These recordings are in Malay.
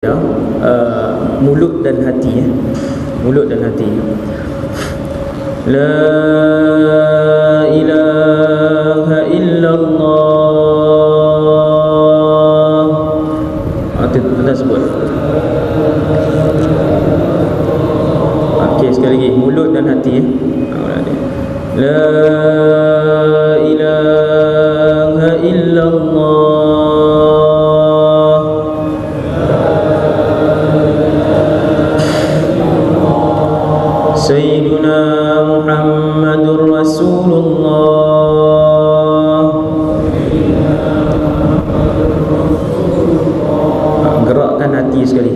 ya, mulut dan hati, mulut dan hati. La ilaha illallah. Anda sebut. Okey, sekali lagi, mulut dan hati. La ilaha illallah. Sayyiduna Muhammadur Rasulullah. Gerakkan hati sekali.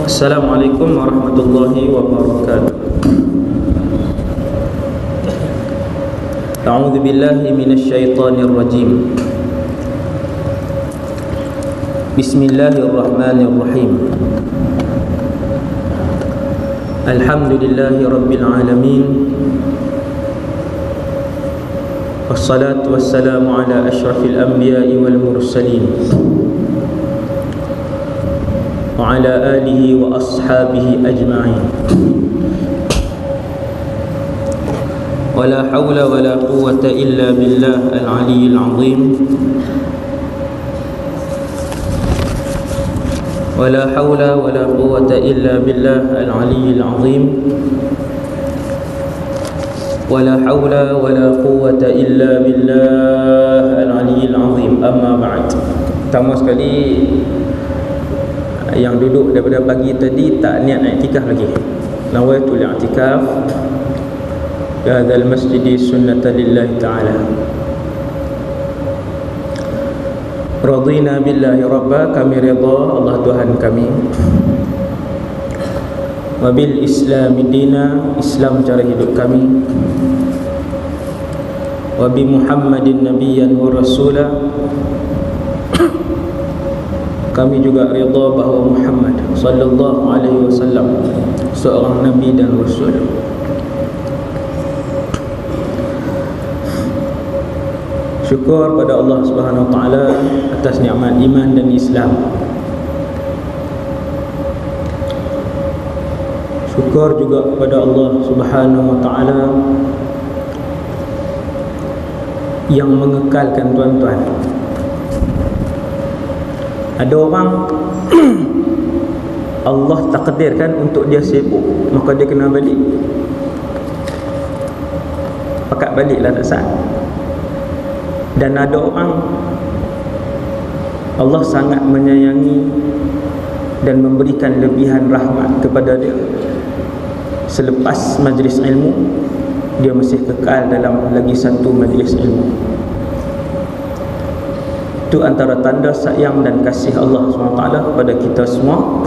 Assalamualaikum warahmatullahi wabarakatuh. A'udzu billahi minasyaitonir rajim. Bismillahirrahmanirrahim. Alhamdulillahi rabbil alamin. Wassalatu wassalamu ala asyrafil anbiya'i wal mursalin wa ala alihi wa ashabihi ajma'in. Wala hawla wala quwwata illa billah al-aliyyil azim. Wala hawla wala quwwata illa billah al-aliyyil azim. Wala hawla wala quwwata illa billah al-aliyyil azim. Amma ba'd. Pertama sekali, yang duduk daripada pagi tadi tak niat nak iktikaf lagi, nawaitul i'tikaf fi hadzal masjid sunnatan lillahi ta'ala. Radina billahi rabba, kami redha Allah Tuhan kami, wa bil islami dina, Islam cara hidup kami, wa bi Muhammadin nabiyyan wa rasula, kami juga redha bahawa Muhammad sallallahu alaihi wasallam seorang nabi dan rasul. Syukur pada Allah Subhanahu wa taala atas nikmat iman dan Islam. Syukur juga kepada Allah Subhanahu wa taala yang mengekalkan tuan-tuan. Ada orang Allah takdirkan untuk dia sibuk, maka dia kena balik. Pakat baliklah tak sah. Dan ada orang Allah sangat menyayangi dan memberikan lebihan rahmat kepada dia. Selepas majlis ilmu, dia masih kekal dalam lagi satu majlis ilmu. Itu antara tanda sayang dan kasih Allah SWT kepada kita semua,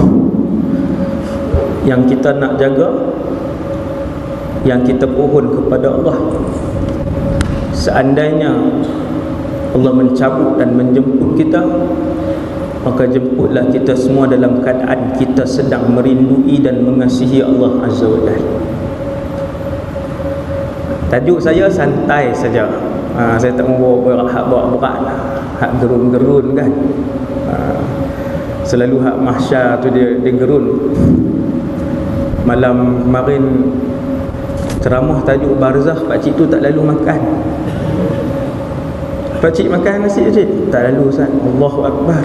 yang kita nak jaga, yang kita pohon kepada Allah. Seandainya Allah mencabut dan menjemput kita, maka jemputlah kita semua dalam keadaan kita sedang merindui dan mengasihi Allah Azza wa Jalla. Tajuk saya santai saja. Saya tak mau bawa berat, hak gerun-gerun kan. Selalu hak mahsyar tu dia gerun. Malam kemarin ceramah tajuk barzakh, pakcik tu tak lalu makan. Pakcik makan nasi je, tak lalu Ustaz. Allahu Akbar.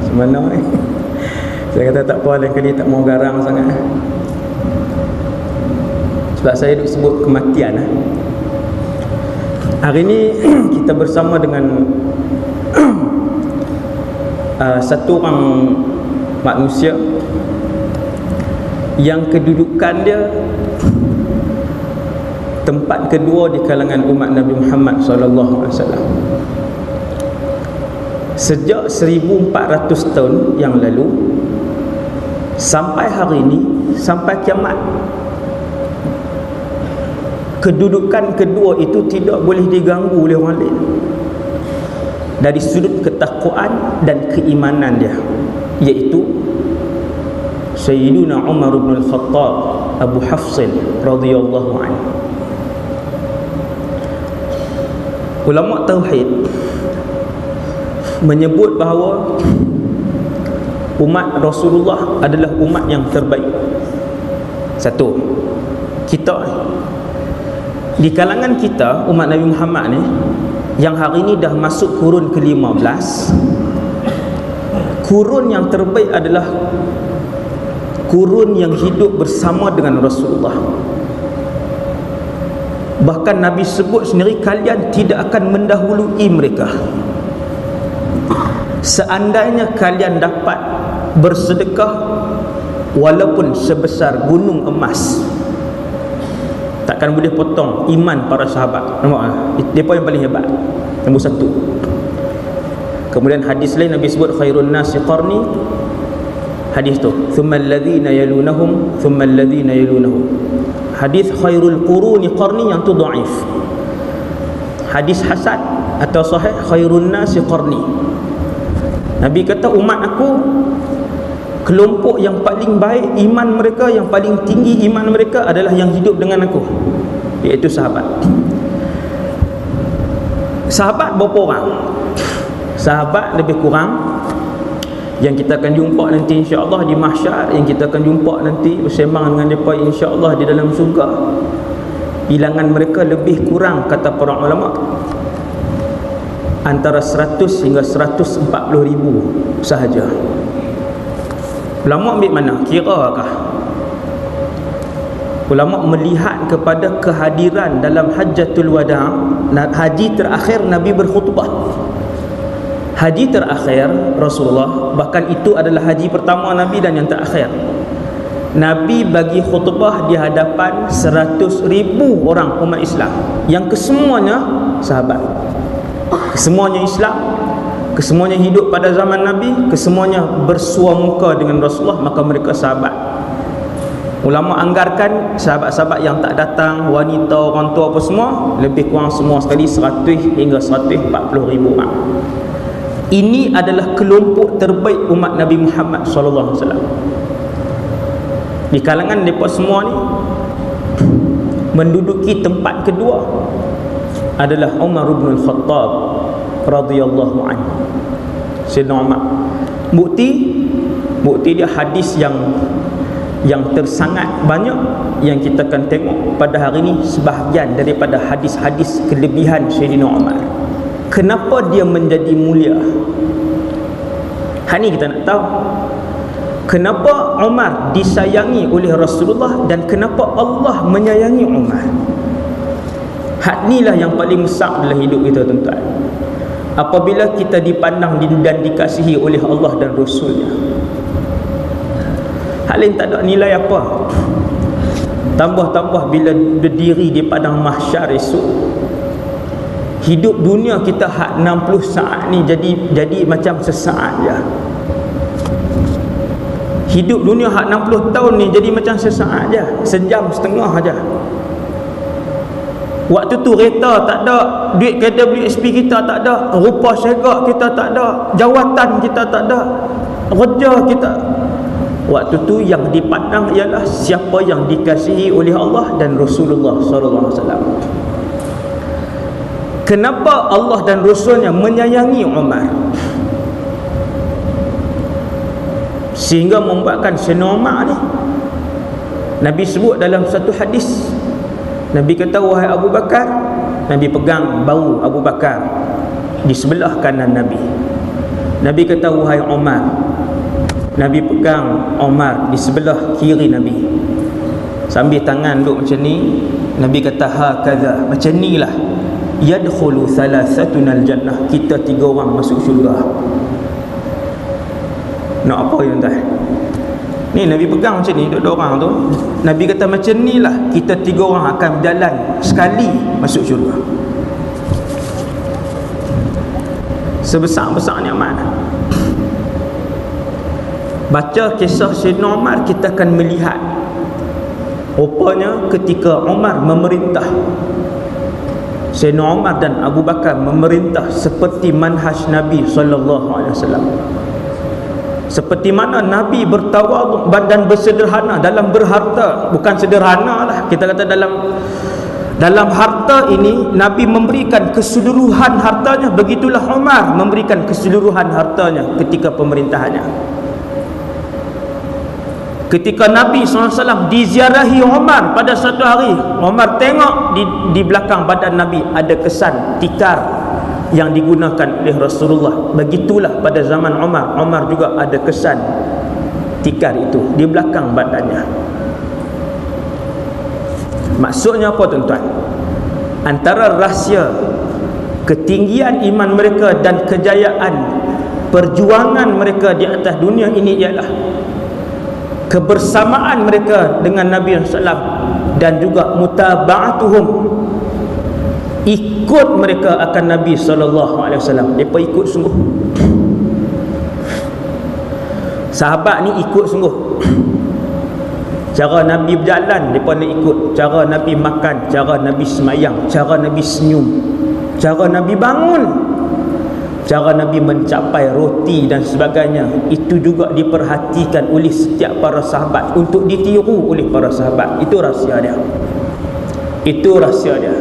Semana Saya kata tak apa, lain kali tak mau garang sangat. Sebab saya duk sebut kematian. Hari ni kita bersama dengan satu orang manusia yang kedudukan dia tempat kedua di kalangan umat Nabi Muhammad sallallahu alaihi wasallam. Sejak 1400 tahun yang lalu sampai hari ini, sampai kiamat, kedudukan kedua itu tidak boleh diganggu oleh orang lain dari sudut ketakwaan dan keimanan dia, iaitu Sayyiduna Umar bin Al-Khattab Abu Hafsin radhiyallahu anhu. Ulama tauhid menyebut bahawa umat Rasulullah adalah umat yang terbaik. Satu, kita di kalangan kita, umat Nabi Muhammad ni, yang hari ini dah masuk kurun ke-15, kurun yang terbaik adalah kurun yang hidup bersama dengan Rasulullah. Bahkan Nabi sebut sendiri, kalian tidak akan mendahului mereka. Seandainya kalian dapat bersedekah walaupun sebesar gunung emas, takkan boleh potong iman para sahabat. Nampak tak? Mereka yang paling hebat. Nombor satu. Kemudian hadis lain Nabi sebut khairun nasi qarni. Hadis tu, thumma alladhina yalunahum thumma alladhina yalunahum. Hadis khairul quruni qarni yang tu dhaif. Hadis hasan atau sahih khairun nasi qarni. Nabi kata umat aku, kelompok yang paling baik iman mereka, yang paling tinggi iman mereka adalah yang hidup dengan aku, iaitu sahabat. Sahabat berapa orang? Sahabat lebih kurang yang kita akan jumpa nanti insya-Allah di mahsyar, yang kita akan jumpa nanti bersembang dengan mereka insya-Allah di dalam syurga. Bilangan mereka lebih kurang, kata para ulama, antara 100 hingga 140 ribu sahaja. Ulama ambil mana? Kirakah? Ulama melihat kepada kehadiran dalam Hajjatul Wada', haji terakhir Nabi berkhutbah. Haji terakhir Rasulullah, bahkan itu adalah haji pertama Nabi dan yang terakhir. Nabi bagi khutbah di hadapan 100,000 orang umat Islam, yang kesemuanya sahabat, kesemuanya Islam, kesemuanya hidup pada zaman Nabi, kesemuanya bersua muka dengan Rasulullah, maka mereka sahabat. Ulama anggarkan sahabat-sahabat yang tak datang, wanita, orang tua, apa semua, lebih kurang semua sekali 100 hingga 140 ribu orang. Ini adalah kelompok terbaik umat Nabi Muhammad SAW. Di kalangan mereka semua ni, menduduki tempat kedua adalah Umar bin Al-Khattab radhiyallahu anhu. Sayyidina Umar. Bukti dia hadis yang tersangat banyak yang kita akan tengok pada hari ini, sebahagian daripada hadis-hadis kelebihan Sayyidina Umar. Kenapa dia menjadi mulia? Hari ini kita nak tahu kenapa Umar disayangi oleh Rasulullah dan kenapa Allah menyayangi Umar. Hak inilah yang paling besar dalam hidup kita, tuan-tuan. Apabila kita dipandang dan dikasihi oleh Allah dan Rasulnya, hal lain tak ada nilai apa. Tambah-tambah bila berdiri di padang mahsyar esok, hidup dunia kita hak 60 saat ni jadi macam sesaat je. Hidup dunia hak 60 tahun ni jadi macam sesaat je, sejam setengah aja. Waktu tu kereta tak ada, duit kereta beli SP kita tak ada, rupa syagak kita tak ada, jawatan kita tak ada, kerja kita. Waktu tu yang dipandang ialah siapa yang dikasihi oleh Allah dan Rasulullah SAW. Kenapa Allah dan Rasulnya menyayangi Umar sehingga membuatkan Sayyidina Umar ni, Nabi sebut dalam satu hadis, Nabi kata, wahai Abu Bakar, Nabi pegang bahu Abu Bakar di sebelah kanan Nabi. Nabi kata, wahai Umar, Nabi pegang Umar di sebelah kiri Nabi, sambil tangan duduk macam ni. Nabi kata, hakaza, macam ni lah yadkhulu thalathatuna al-jannah, kita 3 orang masuk syurga. Nak apa ya tuan? Ni Nabi pegang macam ni, dua orang tu. Nabi kata macam ni lah kita 3 orang akan berjalan sekali masuk syurga. sebesar-besar nikmat. Baca kisah Sayyidina Umar, kita akan melihat rupanya ketika Umar memerintah, Sayyidina Umar dan Abu Bakar memerintah seperti manhaj Nabi SAW. Seperti mana Nabi bertawaduk dan bersederhana dalam berharta. Bukan sederhana lah, kita kata dalam harta ini Nabi memberikan keseluruhan hartanya. Begitulah Umar memberikan keseluruhan hartanya ketika pemerintahannya. Ketika Nabi SAW diziarahi Umar pada satu hari, Umar tengok di belakang badan Nabi ada kesan tikar yang digunakan oleh Rasulullah. Begitulah pada zaman Umar, Umar juga ada kesan tikar itu di belakang badannya. Maksudnya apa tuan-tuan? Antara rahsia ketinggian iman mereka dan kejayaan perjuangan mereka di atas dunia ini ialah kebersamaan mereka dengan Nabi SAW dan juga mutaba'atuhum, ikut mereka akan Nabi SAW. Mereka ikut sungguh. Sahabat ni ikut sungguh. Cara Nabi berjalan, mereka nak ikut. Cara Nabi makan, cara Nabi semayang, cara Nabi senyum, cara Nabi bangun, cara Nabi mencapai roti dan sebagainya, itu juga diperhatikan oleh setiap para sahabat untuk ditiru oleh para sahabat. Itu rahsia dia. Itu rahsia dia.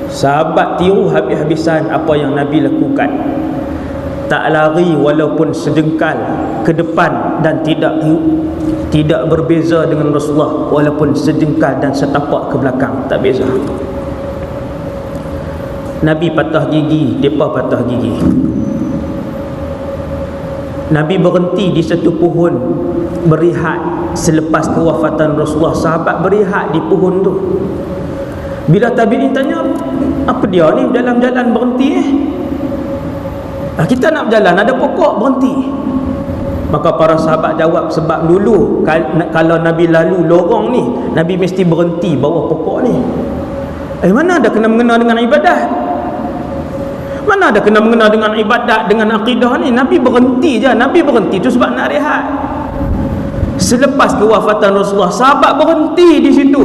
Sahabat tiru habis-habisan apa yang Nabi lakukan. Tak lari walaupun sejengkal ke depan dan tidak berbeza dengan Rasulullah walaupun sejengkal dan setapak ke belakang. Tak beza. Nabi patah gigi, mereka patah gigi. Nabi berhenti di satu pohon berehat selepas kewafatan Rasulullah. Sahabat berehat di pohon tu. Bila tabi'in tanya, apa dia ni dalam jalan berhenti kita nak berjalan, ada pokok berhenti. Maka para sahabat jawab, sebab dulu kalau Nabi lalu lorong ni, Nabi mesti berhenti bawah pokok ni. Mana ada kena mengena dengan ibadat? Mana ada kena mengena dengan ibadat, dengan akidah ni? Nabi berhenti je. Nabi berhenti tu sebab nak rehat. Selepas kewafatan Rasulullah, sahabat berhenti di situ.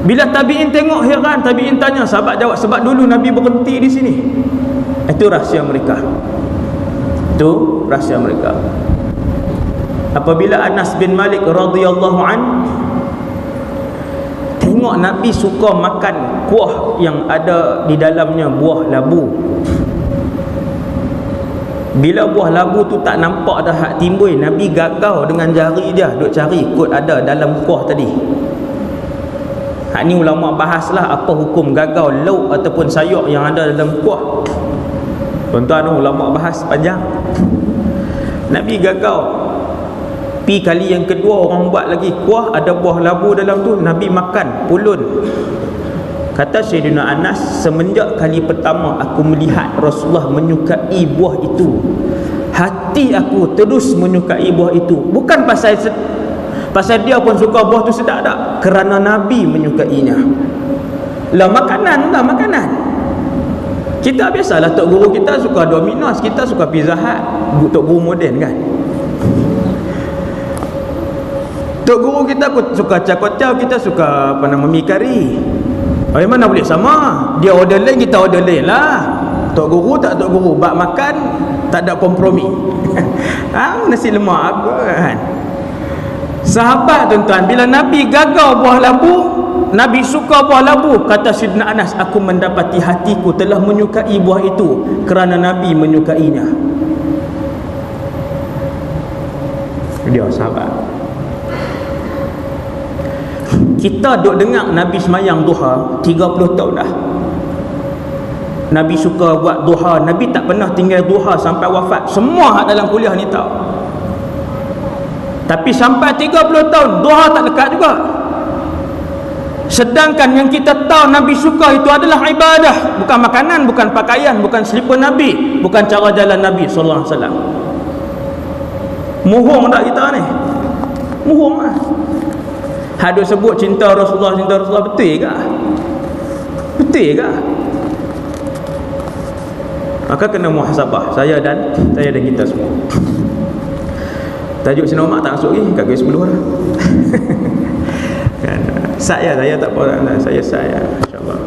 Bila tabi'in tengok heran, tabi'in tanya, sahabat jawab, sebab dulu Nabi berhenti di sini. Itu rahsia mereka. Itu rahsia mereka. Apabila Anas bin Malik radhiyallahu an tengok Nabi suka makan kuah yang ada di dalamnya buah labu. Bila buah labu tu tak nampak dah hak timbul, Nabi gagau dengan jari dia duk cari kot ada dalam kuah tadi. Hak ni ulama bahaslah apa hukum gagau lauk ataupun sayur yang ada dalam kuah. Tuan-tuan, ulama bahas panjang. Nabi gagau. Pi kali yang kedua orang buat lagi kuah, ada buah labu dalam tu, Nabi makan pulun. Kata Sayyidina Anas, semenjak kali pertama aku melihat Rasulullah menyukai buah itu, hati aku terus menyukai buah itu. Bukan pasal dia pun suka buah tu sedap tak, kerana Nabi menyukainya. Lah makanan lah makanan. Kita biasalah, tok guru kita suka Domino's, kita suka Pizza Hut. Tok guru moden kan. Tok guru kita suka cakotau, kita suka apa nama mi kari. Mana boleh sama? Dia order lain, kita order lain lah. Tok guru tak tok guru, bab makan tak ada kompromi. Nasi lemak apa kan. Sahabat tuan-tuan, bila Nabi gagau buah labu, Nabi suka buah labu, kata Sayyidina Anas, aku mendapati hatiku telah menyukai buah itu kerana Nabi menyukainya. Dia sahabat. Kita duk dengar Nabi semayang duha 30 tahun dah. Nabi suka buat duha, Nabi tak pernah tinggal duha sampai wafat. Semua dalam kuliah ni tahu. Tapi sampai 30 tahun duha tak dekat juga. Sedangkan yang kita tahu Nabi suka itu adalah ibadah, bukan makanan, bukan pakaian, bukan selipar Nabi, bukan cara jalan Nabi sallallahu alaihi wasallam. Mohong tak kita ni? Mohong lah. Hadut sebut cinta Rasulullah betul ke? Betul ke? maka kena muhasabah saya dan kita semua. Tajuk Sayyidina Umar tak masuk kat garis 10 lah. Kan, saya tak apa, saya insya-Allah.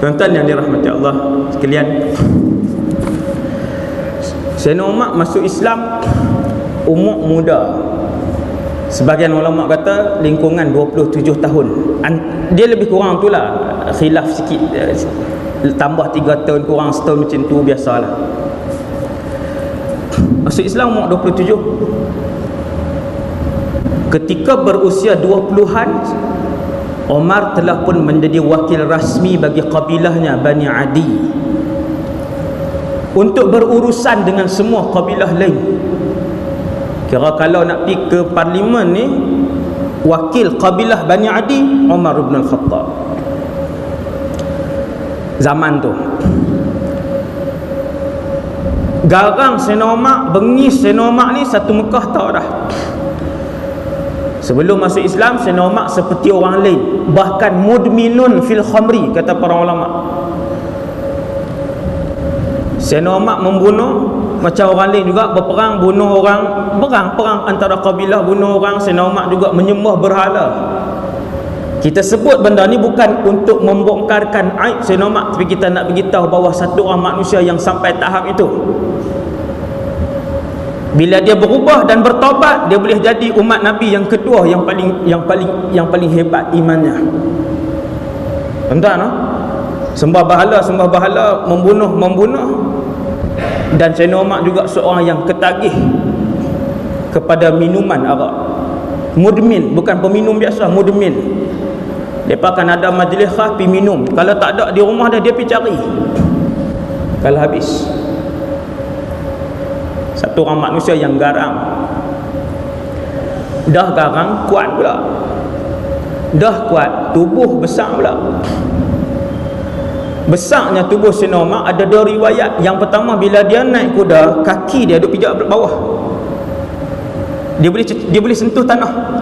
Tuan-tuan yang dirahmati Allah sekalian, Sayyidina Umar masuk Islam umur muda. Sebahagian ulama kata lingkungan 27 tahun. Dia lebih kurang tu lah, khilaf sikit, tambah 3 tahun kurang setahun macam tu, biasalah. Masuk Islam umur 27. Ketika berusia 20-an, Umar telah pun menjadi wakil rasmi bagi kabilahnya Bani Adi untuk berurusan dengan semua kabilah lain. Kira kalau nak pergi ke parlimen ni, wakil kabilah Bani Adi Umar bin Al-Khattab zaman tu. Garang Sayyidina Umar, bengis Sayyidina Umar ni satu Mekah tahu dah. Sebelum masuk Islam, Sayyidina Umar seperti orang lain, bahkan mudminun fil khamri, kata para ulama. Sayyidina Umar membunuh macam orang lain juga, berperang, bunuh orang, perang antara kabilah, bunuh orang. Sayyidina Umar juga menyembah berhala. Kita sebut benda ni bukan untuk membongkarkan aib Sayyidina Umar, tapi kita nak beritahu bahawa satu orang manusia yang sampai tahap itu, bila dia berubah dan bertaubat, dia boleh jadi umat Nabi yang kedua yang paling hebat imannya. Tuan-tuan, sembah bahala, membunuh. Dan Sayyidina Umar juga seorang yang ketagih kepada minuman arak. Mudmin, bukan peminum biasa, mudmin. Mereka akan ada majlis khas, pergi minum. Kalau tak ada di rumah dia pergi cari. Kalau habis. Satu orang manusia yang garang. Dah garang, kuat pula. Dah kuat, tubuh besar pula. Besarnya tubuh Sayyidina Umar ada dua riwayat. Yang pertama, bila dia naik kuda, kaki dia duk pijak bawah. Dia boleh sentuh tanah.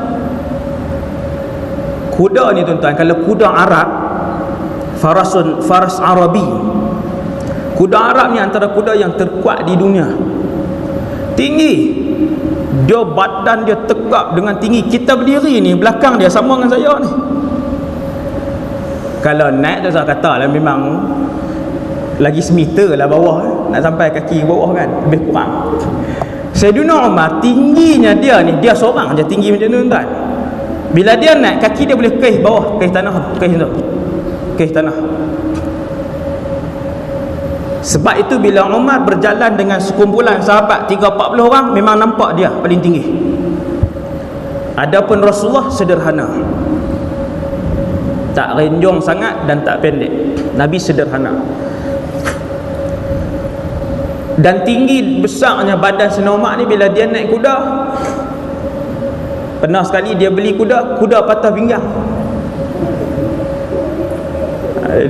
Kuda ni tuan-tuan, kalau kuda Arab, faras Arabi, kuda Arab ni antara kuda yang terkuat di dunia. Tinggi, dia badan dia tegak dengan tinggi. Kita berdiri ni, belakang dia sama dengan saya ni. Kalau naik tu saya kata lah, memang lagi semeter lah bawah, nak sampai kaki bawah kan, lebih kurang. Sayyidina Umar, tingginya dia ni, dia seorang je tinggi macam tu tuan-tuan. Bila dia naik, kaki dia boleh keh bawah, keh tanah, keh tanah. Sebab itu bila Umar berjalan dengan sekumpulan sahabat 30-40 orang, memang nampak dia paling tinggi. Adapun Rasulullah sederhana, tak renjong sangat dan tak pendek. Nabi sederhana. Dan tinggi besarnya badan Sayyidina Umar ni, bila dia naik kuda, pernah sekali dia beli kuda patah pinggang.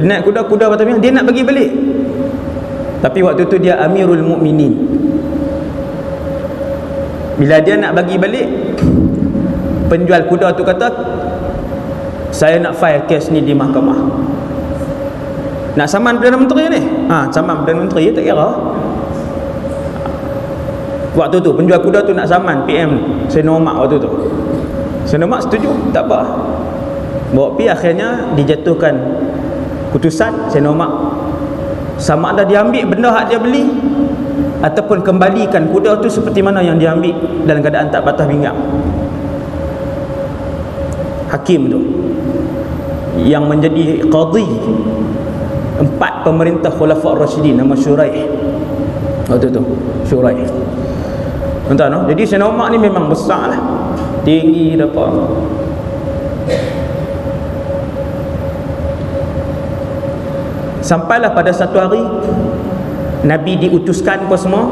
Naik kuda patah pinggang, dia nak bagi balik. Tapi waktu tu dia Amirul Mukminin. Bila dia nak bagi balik, penjual kuda tu kata, saya nak file kes ni di mahkamah. Nak saman Perdana Menteri ni? Saman Perdana Menteri, tak kira. Waktu tu penjual kuda tu nak saman PM Sayyidina Umar waktu tu. Sayyidina Umar setuju, tak apa. Bawa pergi, akhirnya dijatuhkan putusan. Sayyidina Umar sama ada dia ambil benda hak dia beli ataupun kembalikan kuda tu seperti mana yang dia ambil dalam keadaan tak patah pinggang. Hakim tu yang menjadi qadhi 4 pemerintah Khulafa' Rasyidin, nama Syuraih waktu tu, Syuraih. Tuan-tuan, jadi Sayyidina Umar ni memang besar lah, tinggi dapat. Sampailah pada satu hari Nabi diutuskan apa semua.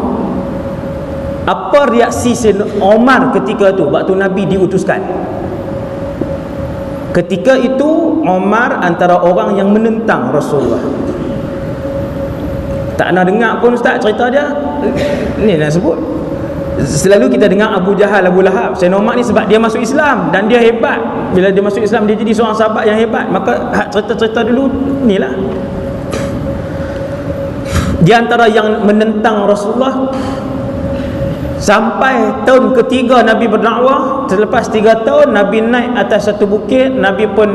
Apa reaksi Sayyidina Umar ketika tu, waktu Nabi diutuskan? Ketika itu Umar antara orang yang menentang Rasulullah. Tak nak dengar pun ustaz cerita dia. Ni nak sebut, selalu kita dengar Abu Jahal, Abu Lahab. Sayyidina Umar ni sebab dia masuk Islam dan dia hebat. Bila dia masuk Islam, dia jadi seorang sahabat yang hebat. Maka cerita-cerita dulu ni lah. Di antara yang menentang Rasulullah, sampai tahun ketiga Nabi berdakwah. Selepas 3 tahun Nabi naik atas satu bukit, Nabi pun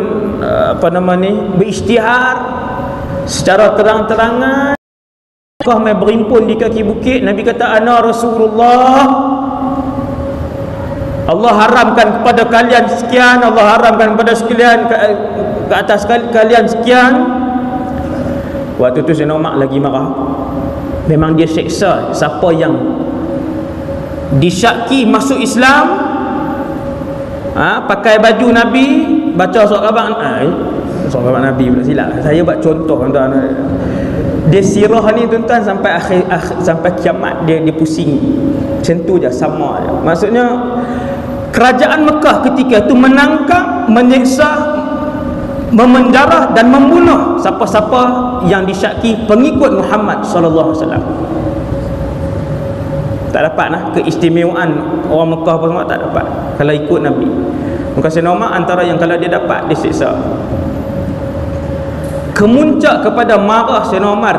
berisytihar secara terang-terangan. Kau mai berimpun di kaki bukit. Nabi kata, ana Rasulullah, Allah haramkan kepada kalian sekian, Allah haramkan kepada sekalian ke atas kalian sekian. Waktu tu Sayyidina Umar lagi marah. Memang dia seksa siapa yang disyaki masuk Islam, pakai baju Nabi, baca surat khabar Nabi pula silap. Saya buat contoh tuan-tuan. Dia sirah ni tuan-tuan sampai sampai kiamat dia pusing. Macam tu je, sama je. Maksudnya kerajaan Mekah ketika itu menangkap, menyiksa, memenjara dan membunuh siapa-siapa yang disyaki pengikut Muhammad sallallahu alaihi wasallam. Tak dapat keistimewaan orang Mekah apa semua, tak dapat kalau ikut Nabi. Maka Sayyidina Umar antara yang kalau dia dapat, dia siksa. Kemuncak kepada marah Sayyidina Umar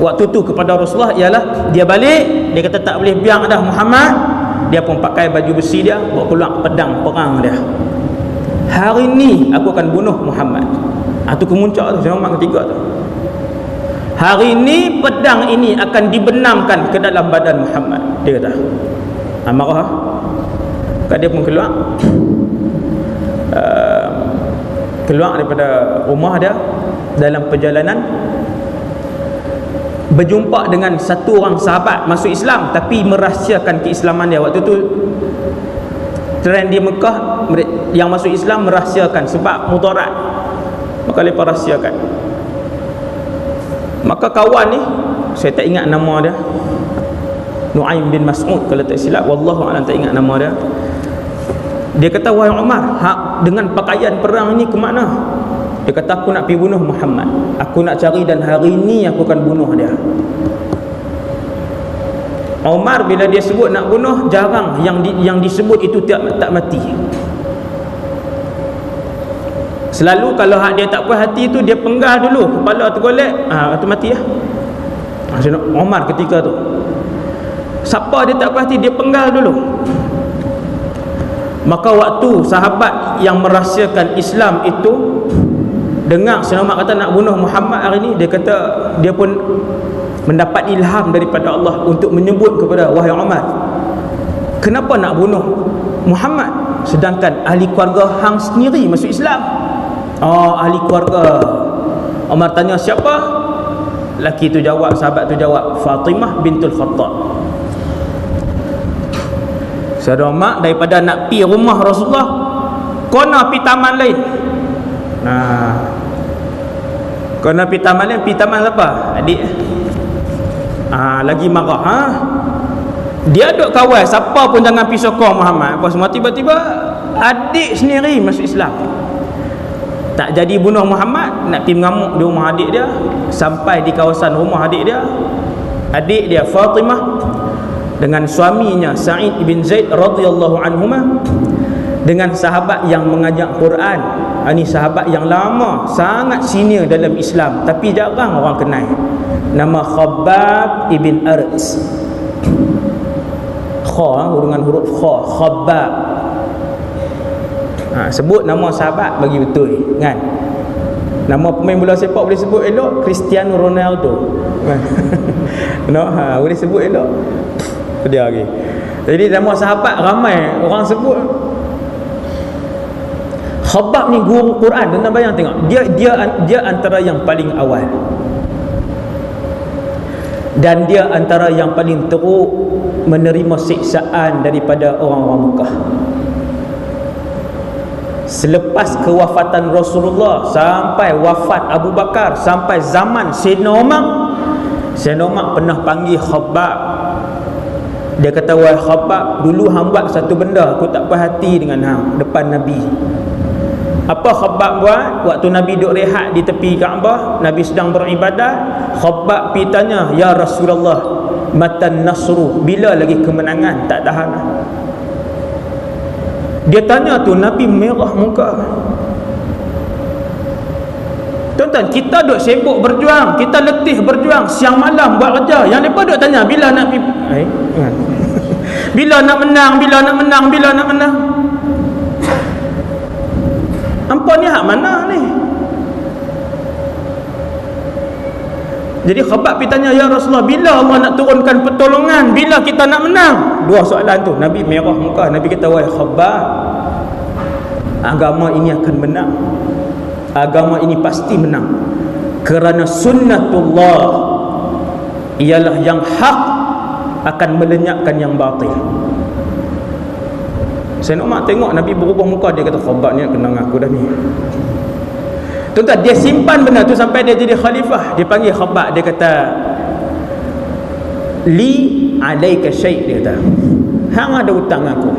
waktu tu kepada Rasulullah ialah dia balik, dia kata tak boleh biar dah Muhammad. Dia pun pakai baju besi dia, bawa keluar pedang perang dia. Hari ni aku akan bunuh Muhammad. Itu kemuncak tu Sayyidina Umar ketiga tu. Hari ni pedang ini akan dibenamkan ke dalam badan Muhammad, dia kata. Marah. Maka dia pun keluar daripada rumah dia dalam perjalanan, berjumpa dengan satu orang sahabat masuk Islam tapi merahsiakan keislaman dia. Waktu tu trend di Mekah, yang masuk Islam merahsiakan sebab mudarat, maka mereka rahsiakan. Maka kawan ni, saya tak ingat nama dia, Nu'aim bin Mas'ud kalau tak silap, wallahu a'lam, tak ingat nama dia. Dia kata, wahai Umar, dengan pakaian perang ni ke mana? Dia kata, aku nak pergi bunuh Muhammad, aku nak cari dan hari ni aku akan bunuh dia. Umar bila dia sebut nak bunuh, jarang yang disebut itu tak mati. Selalu kalau dia tak puas hati tu, dia penggal dulu, kepala tergolek, tu mati lah. Umar ketika tu, siapa dia tak puas hati, dia penggal dulu. Maka waktu sahabat yang merahsiakan Islam itu dengar Sayyidina Umar kata nak bunuh Muhammad hari ni, dia kata dia pun mendapat ilham daripada Allah untuk menyebut kepada, wahai Umar, kenapa nak bunuh Muhammad sedangkan ahli keluarga hang sendiri masuk Islam? Ahli keluarga. Umar tanya siapa? Laki tu jawab, sahabat tu jawab, Fatimah bintul Khattab. Saudara Umar daripada nak pi rumah Rasulullah, kena pi taman lain. Kena pi taman lain. Pi taman siapa? Adik. Lagi marah. Dia duk kawal siapa pun jangan pi sokong Muhammad. Apa semua, tiba-tiba adik sendiri masuk Islam. Tak jadi bunuh Muhammad, nak pergi mengamuk di rumah adik dia. Sampai di kawasan rumah adik dia Fatimah dengan suaminya Sa'id bin Zaid radhiyallahu anhuma, dengan sahabat yang mengajar Quran. Ini sahabat yang lama, sangat senior dalam Islam, tapi jarang orang kenal. Nama Khabbab ibn Arz. Dengan huruf kha, Khabbab. Sebut nama sahabat bagi betul kan. Nama pemain bola sepak boleh sebut elok, Cristiano Ronaldo kan. Boleh sebut elok dia lagi. Jadi nama sahabat ramai orang sebut. Khabbab ni guru Quran. Tuan-tuan bayang tengok, dia antara yang paling awal, dan dia antara yang paling teruk menerima siksaan daripada orang-orang Mekah. Selepas kewafatan Rasulullah sampai wafat Abu Bakar, sampai zaman Sayyidina Umar pernah panggil Khabbab. Dia kata, wahai Khabbab, dulu hang buat satu benda aku tak puas hati dengan hang depan Nabi. Apa Khabbab buat? Waktu Nabi duduk rehat di tepi Kaabah, Nabi sedang beribadat, Khabbab pergi tanya, ya Rasulullah, matan nasru, bila lagi kemenangan? Tak tahan. Dia tanya tu, Nabi merah muka. Tuan-tuan, kita duk sibuk berjuang, kita letih berjuang siang malam buat kerja. Yang mereka duk tanya bila nak bila nak menang, bila nak menang, bila nak menang. Hampa ni hak mana ni? Jadi Khabbab pergi tanya, ya Rasulullah, bila Allah nak turunkan pertolongan, bila kita nak menang? Dua soalan tu. Nabi merah muka. Nabi kata, wahai Khabbab, agama ini akan menang. Agama ini pasti menang, kerana sunnatullah ialah yang hak akan melenyapkan yang batil. Saya nak tengok Nabi berubah muka. Dia kata, Khabbab ni nak kenang aku dah ni. Tuan-tuan, dia simpan benda tu sampai dia jadi khalifah. Dia panggil Khabbab, dia kata, li alaika syai', dia kata, hang ada hutang aku.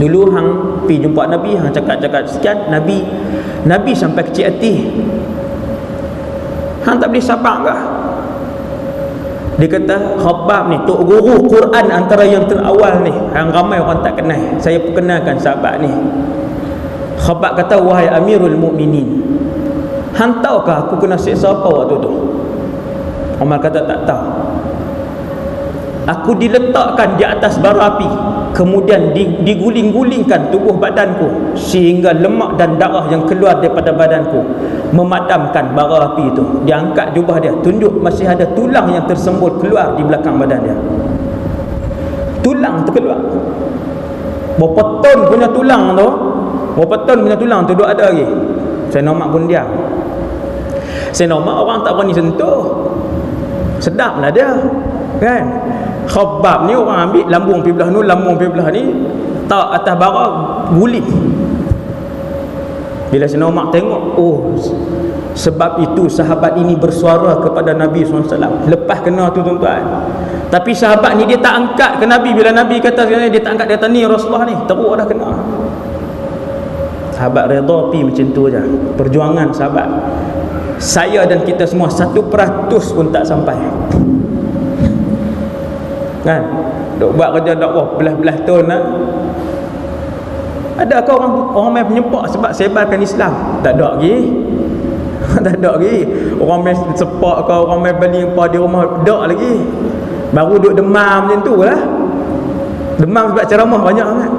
Dulu hang pergi jumpa Nabi, hang cakap-cakap sekian, Nabi sampai kecil hati. Hang tak boleh sabar ke? Dia kata, Khabbab ni tok guru Quran antara yang terawal ni. Hang ramai orang tak kenal. Saya perkenalkan sahabat ni. Khabbab kata, wahai Amirul Mukminin, hang tahukah aku kena siksa apa waktu tu? Umar kata, tak tahu. Aku diletakkan di atas bara api, kemudian diguling-gulingkan tubuh badanku sehingga lemak dan darah yang keluar daripada badanku memadamkan bara api itu. Dia angkat jubah dia, tunjuk masih ada tulang yang tersembul keluar di belakang badan dia. Tulang terkeluar. Berapa ton punya tulang tu, berapa ton punya tulang tu duk ada lagi. Sayyidina Umar pun diam. Sayyidina Umar orang tak berani sentuh. Sedaplah dia, kan? Khabbab ni orang ambil lambung pergi belah ni, lambung pergi belah ni, tak atas bara, guling. Bila Sayyidina Umar tengok, oh, sebab itu sahabat ini bersuara kepada Nabi SAW. Lepas kena tu, tuan-tuan. Tapi sahabat ni dia tak angkat ke Nabi. Bila Nabi kata dia tak angkat, dia kata, ni Rasulullah ni teruk dah kena. Sahabat redha pi macam tu je. Perjuangan sahabat. Saya dan kita semua 1% pun tak sampai, kan? Duk buat kerja dakwah belah-belah tahun lah. Adakah orang main penyempak sebab sebarkan Islam? Tak ada lagi. Tak ada lagi. Orang main sepak ke, orang main beli apa di rumah, tak lagi. Baru duk demam macam tu lah. Demam sebab ceramah banyak kan.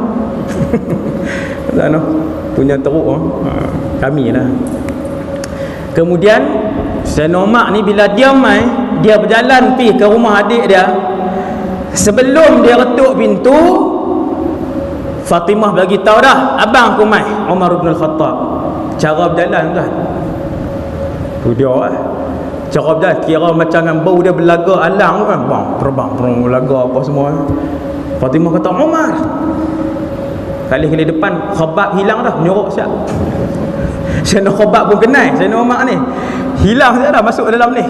Tak noh. Punya teruk kami lah. Kemudian Sayyidina Umar ni bila dia mai, dia berjalan pergi ke rumah adik dia. Sebelum dia retuk pintu, Fatimah bagi tahu dah, abang aku mai, Umar bin Al-Khattab. Cara berjalan kan, tu dia lah. Cara berjalan kira macam dengan bau dia berlaga alang kan, bang terbang berlaga apa semua. Fatimah kata, Umar. Kali-kali depan Khabbab hilang dah, menyorok siap. Sayyidina Khabbab pun kenal Sayyidina Umar ni, hilang saja dah, masuk dalam ni.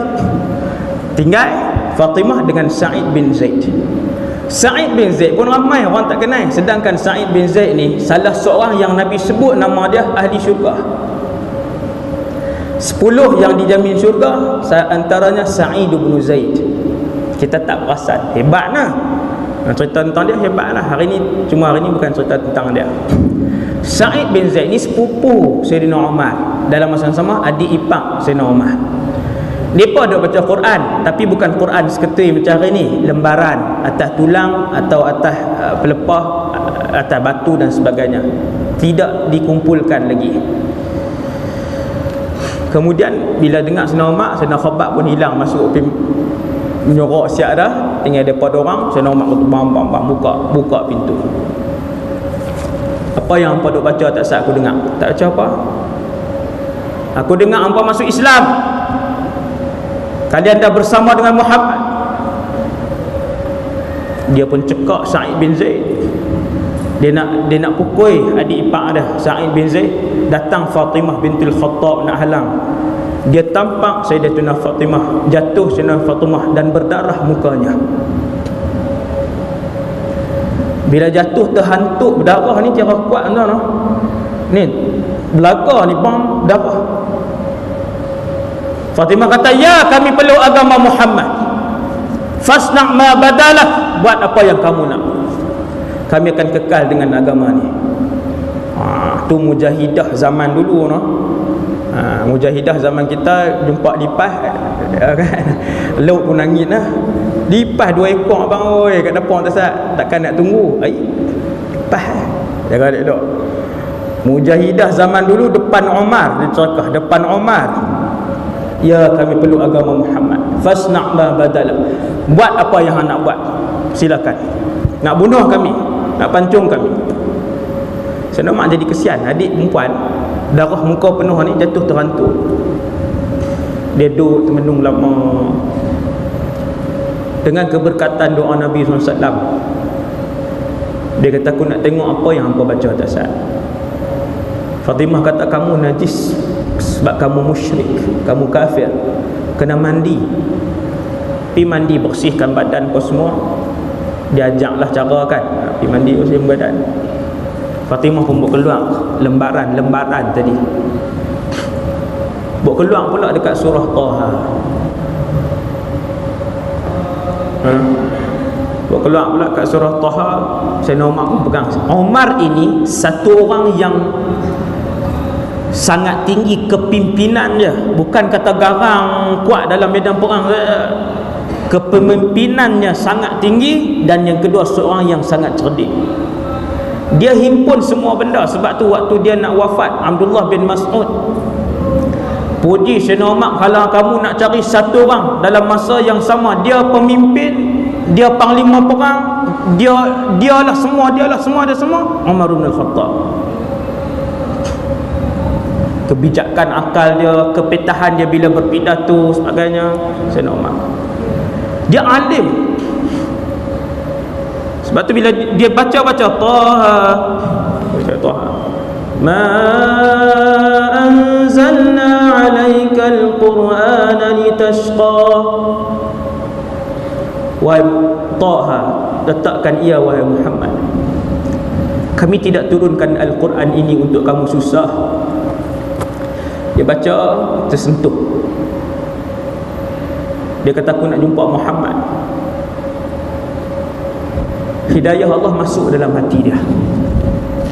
Tinggal Fatimah dengan Sa'id bin Zaid. Sa'id bin Zaid pun ramai orang tak kenal. Sedangkan Sa'id bin Zaid ni salah seorang yang Nabi sebut nama dia ahli syurga. 10 yang dijamin syurga, antaranya Sa'id bin Zaid. Kita tak perasan, hebat lah. Cerita tentang dia hebat lah. Hari ni bukan cerita tentang dia. Sa'id bin Zaid ni sepupu Sayyidina Umar. Dalam masa yang sama adik ipar Sayyidina Umar. Mereka ada baca Quran, tapi bukan Quran seketui macam hari ni, lembaran atas tulang atau atas pelepah, atas batu dan sebagainya. Tidak dikumpulkan lagi. Kemudian bila dengar Sayyidina Umar, Sayyidina Khabbab pun hilang, masuk menyorok siap dah. Tinggal daripada orang, Sayyidina Umar kata bang buka pintu. Apa yang hampa duk baca tak sah aku dengar? Tak baca apa? Aku dengar hampa masuk Islam. Kalian dah bersama dengan Muhammad. Dia pun cekak Sa'id bin Zaid. Dia nak pukul adik ipar dia, Sa'id bin Zaid. Datang Fatimah bintul Khattab nak halang. Dia tampak Sayyidatuna Fatimah, jatuh Sayyidatuna Fatimah dan berdarah mukanya. Bila jatuh terhantuk berdarah ni kira kuat tuan. Ni belaga ni bang darah. Fatimah kata, ya kami perlu agama Muhammad. Fasna' ma badalah, buat apa yang kamu nak. Kami akan kekal dengan agama ni. Tu mujahidah zaman dulu no. Mujahidah zaman kita jumpa lipas kan, laut pun nangis lah. Lipas 2 ekor abang, oi kat depan tak takkan nak tunggu. Lipas jaga dek dok. Mujahidah zaman dulu depan Umar, dia cakap depan Umar, ya kami perlu agama Muhammad, fasna' ma badala, buat apa yang hang nak buat, silakan. Nak bunuh kami, nak pancung kami. Sayyidina Umar jadi kesian, adik perempuan darah muka penuh ni jatuh terantuk. Dia duduk termenung lama. Dengan keberkatan doa Nabi SAW, dia kata, aku nak tengok apa yang hampa baca atas saat. Fatimah kata, kamu najis sebab kamu musyrik, kamu kafir, kena mandi. Pergi mandi, bersihkan badan kau semua. Dia ajaklah cara kan, pergi mandi, bersihkan badan. Fatimah pun buat keluar lembaran tadi. Buat keluar pula dekat surah Taha. Buat keluar pula kat surah Taha. Sayyidina Umar pun pegang. Umar ini satu orang yang sangat tinggi kepimpinan dia, bukan kata garang kuat dalam medan perang. Kepemimpinannya sangat tinggi. Dan yang kedua, seorang yang sangat cerdik. Dia himpun semua benda. Sebab tu waktu dia nak wafat, Abdullah bin Mas'ud puji Sayyidina Umar, kalau kamu nak cari satu orang dalam masa yang sama, dia pemimpin, dia panglima perang, dialah semua, Umar bin Khattab. Kebijakan akal dia, kepetahan dia bila berpidato sebagainya, Sayyidina Umar. Dia alim. Sebab tu bila dia baca Taha, ma anzalna 'alaikal qur'ana litashqa, wahai Taha, letakkan ia wahai Muhammad, kami tidak turunkan Al-Quran ini untuk kamu susah. Dia baca tersentuh. Dia kata, aku nak jumpa Muhammad. Hidayah Allah masuk dalam hati dia.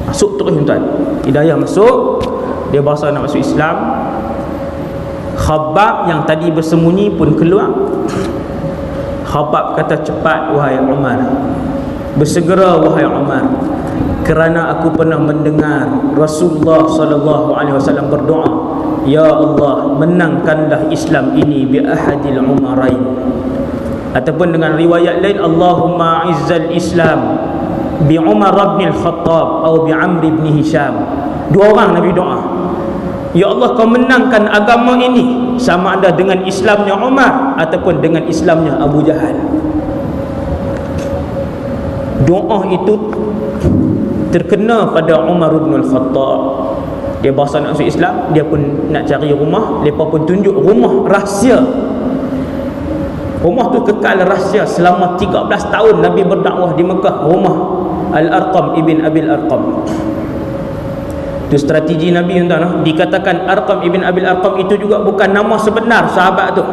Masuk terus tuan. Hidayah masuk. Dia berasa nak masuk Islam. Khabbab yang tadi bersembunyi pun keluar. Khabbab kata, cepat wahai Umar, bersegera wahai Umar, kerana aku pernah mendengar Rasulullah SAW berdoa, ya Allah, menangkanlah Islam ini bi ahadil umarain. Ataupun dengan riwayat lain, Allahumma izzal Islam bi Umar bin Khattab atau bi Amr bin Hisham. Dua orang Nabi doa, ya Allah, kau menangkan agama ini sama ada dengan Islamnya Umar ataupun dengan Islamnya Abu Jahal. Doa itu terkena pada Umar bin Khattab. Dia bahasa nak masuk Islam, dia pun nak cari rumah. Mereka pun tunjuk rumah rahsia. Rumah tu kekal rahsia selama 13 tahun Nabi berdakwah di Mekah. Rumah Al-Arqam ibn Abil Arqam. Itu strategi Nabi tuan-tuan. Dikatakan Arqam ibn Abil Arqam itu juga bukan nama sebenar sahabat tu.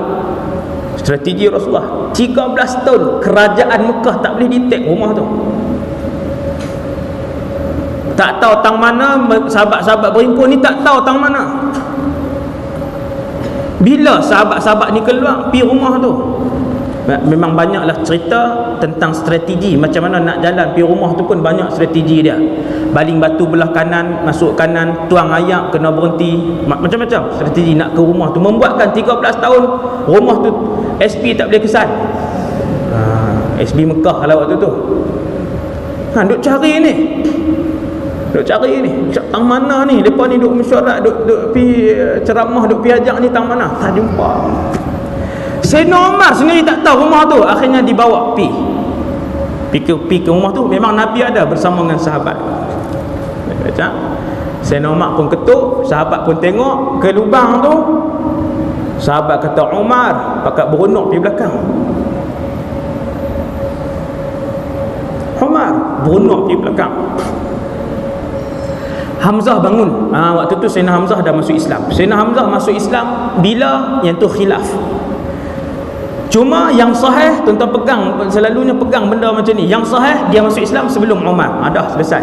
Strategi Rasulullah. 13 tahun kerajaan Mekah tak boleh detect rumah tu. Tak tahu tang mana sahabat-sahabat berhimpun ni, tak tahu tang mana. Bila sahabat-sahabat ni keluar pergi rumah tu, memang banyaklah cerita tentang strategi macam mana nak jalan pergi rumah tu, pun banyak strategi dia. Baling batu belah kanan, masuk kanan, tuang ayak, kena berhenti, macam-macam strategi nak ke rumah tu. Membuatkan 13 tahun rumah tu SP tak boleh kesan. SP Mekah lah waktu tu. Duk cari ni, tang mana ni, lepas ni duk mesyuarat, duk pi ceramah, duk pi ajak ni, tang mana, tak jumpa. Sayyidina Umar sendiri tak tahu rumah tu. Akhirnya dibawa pi ke rumah tu. Memang Nabi ada bersama dengan sahabat. Baca, Sayyidina Umar pun ketuk, sahabat pun tengok ke lubang tu. Sahabat kata, Umar, pakat beronok pergi belakang. Umar beronok pergi belakang. Hamzah bangun. Waktu tu Sayyidina Hamzah dah masuk Islam. Sayyidina Hamzah masuk Islam bila yang tu khilaf. Cuma yang sahih, tuan-tuan pegang, selalunya pegang benda macam ni. Yang sahih dia masuk Islam sebelum Umar. Dah selesai.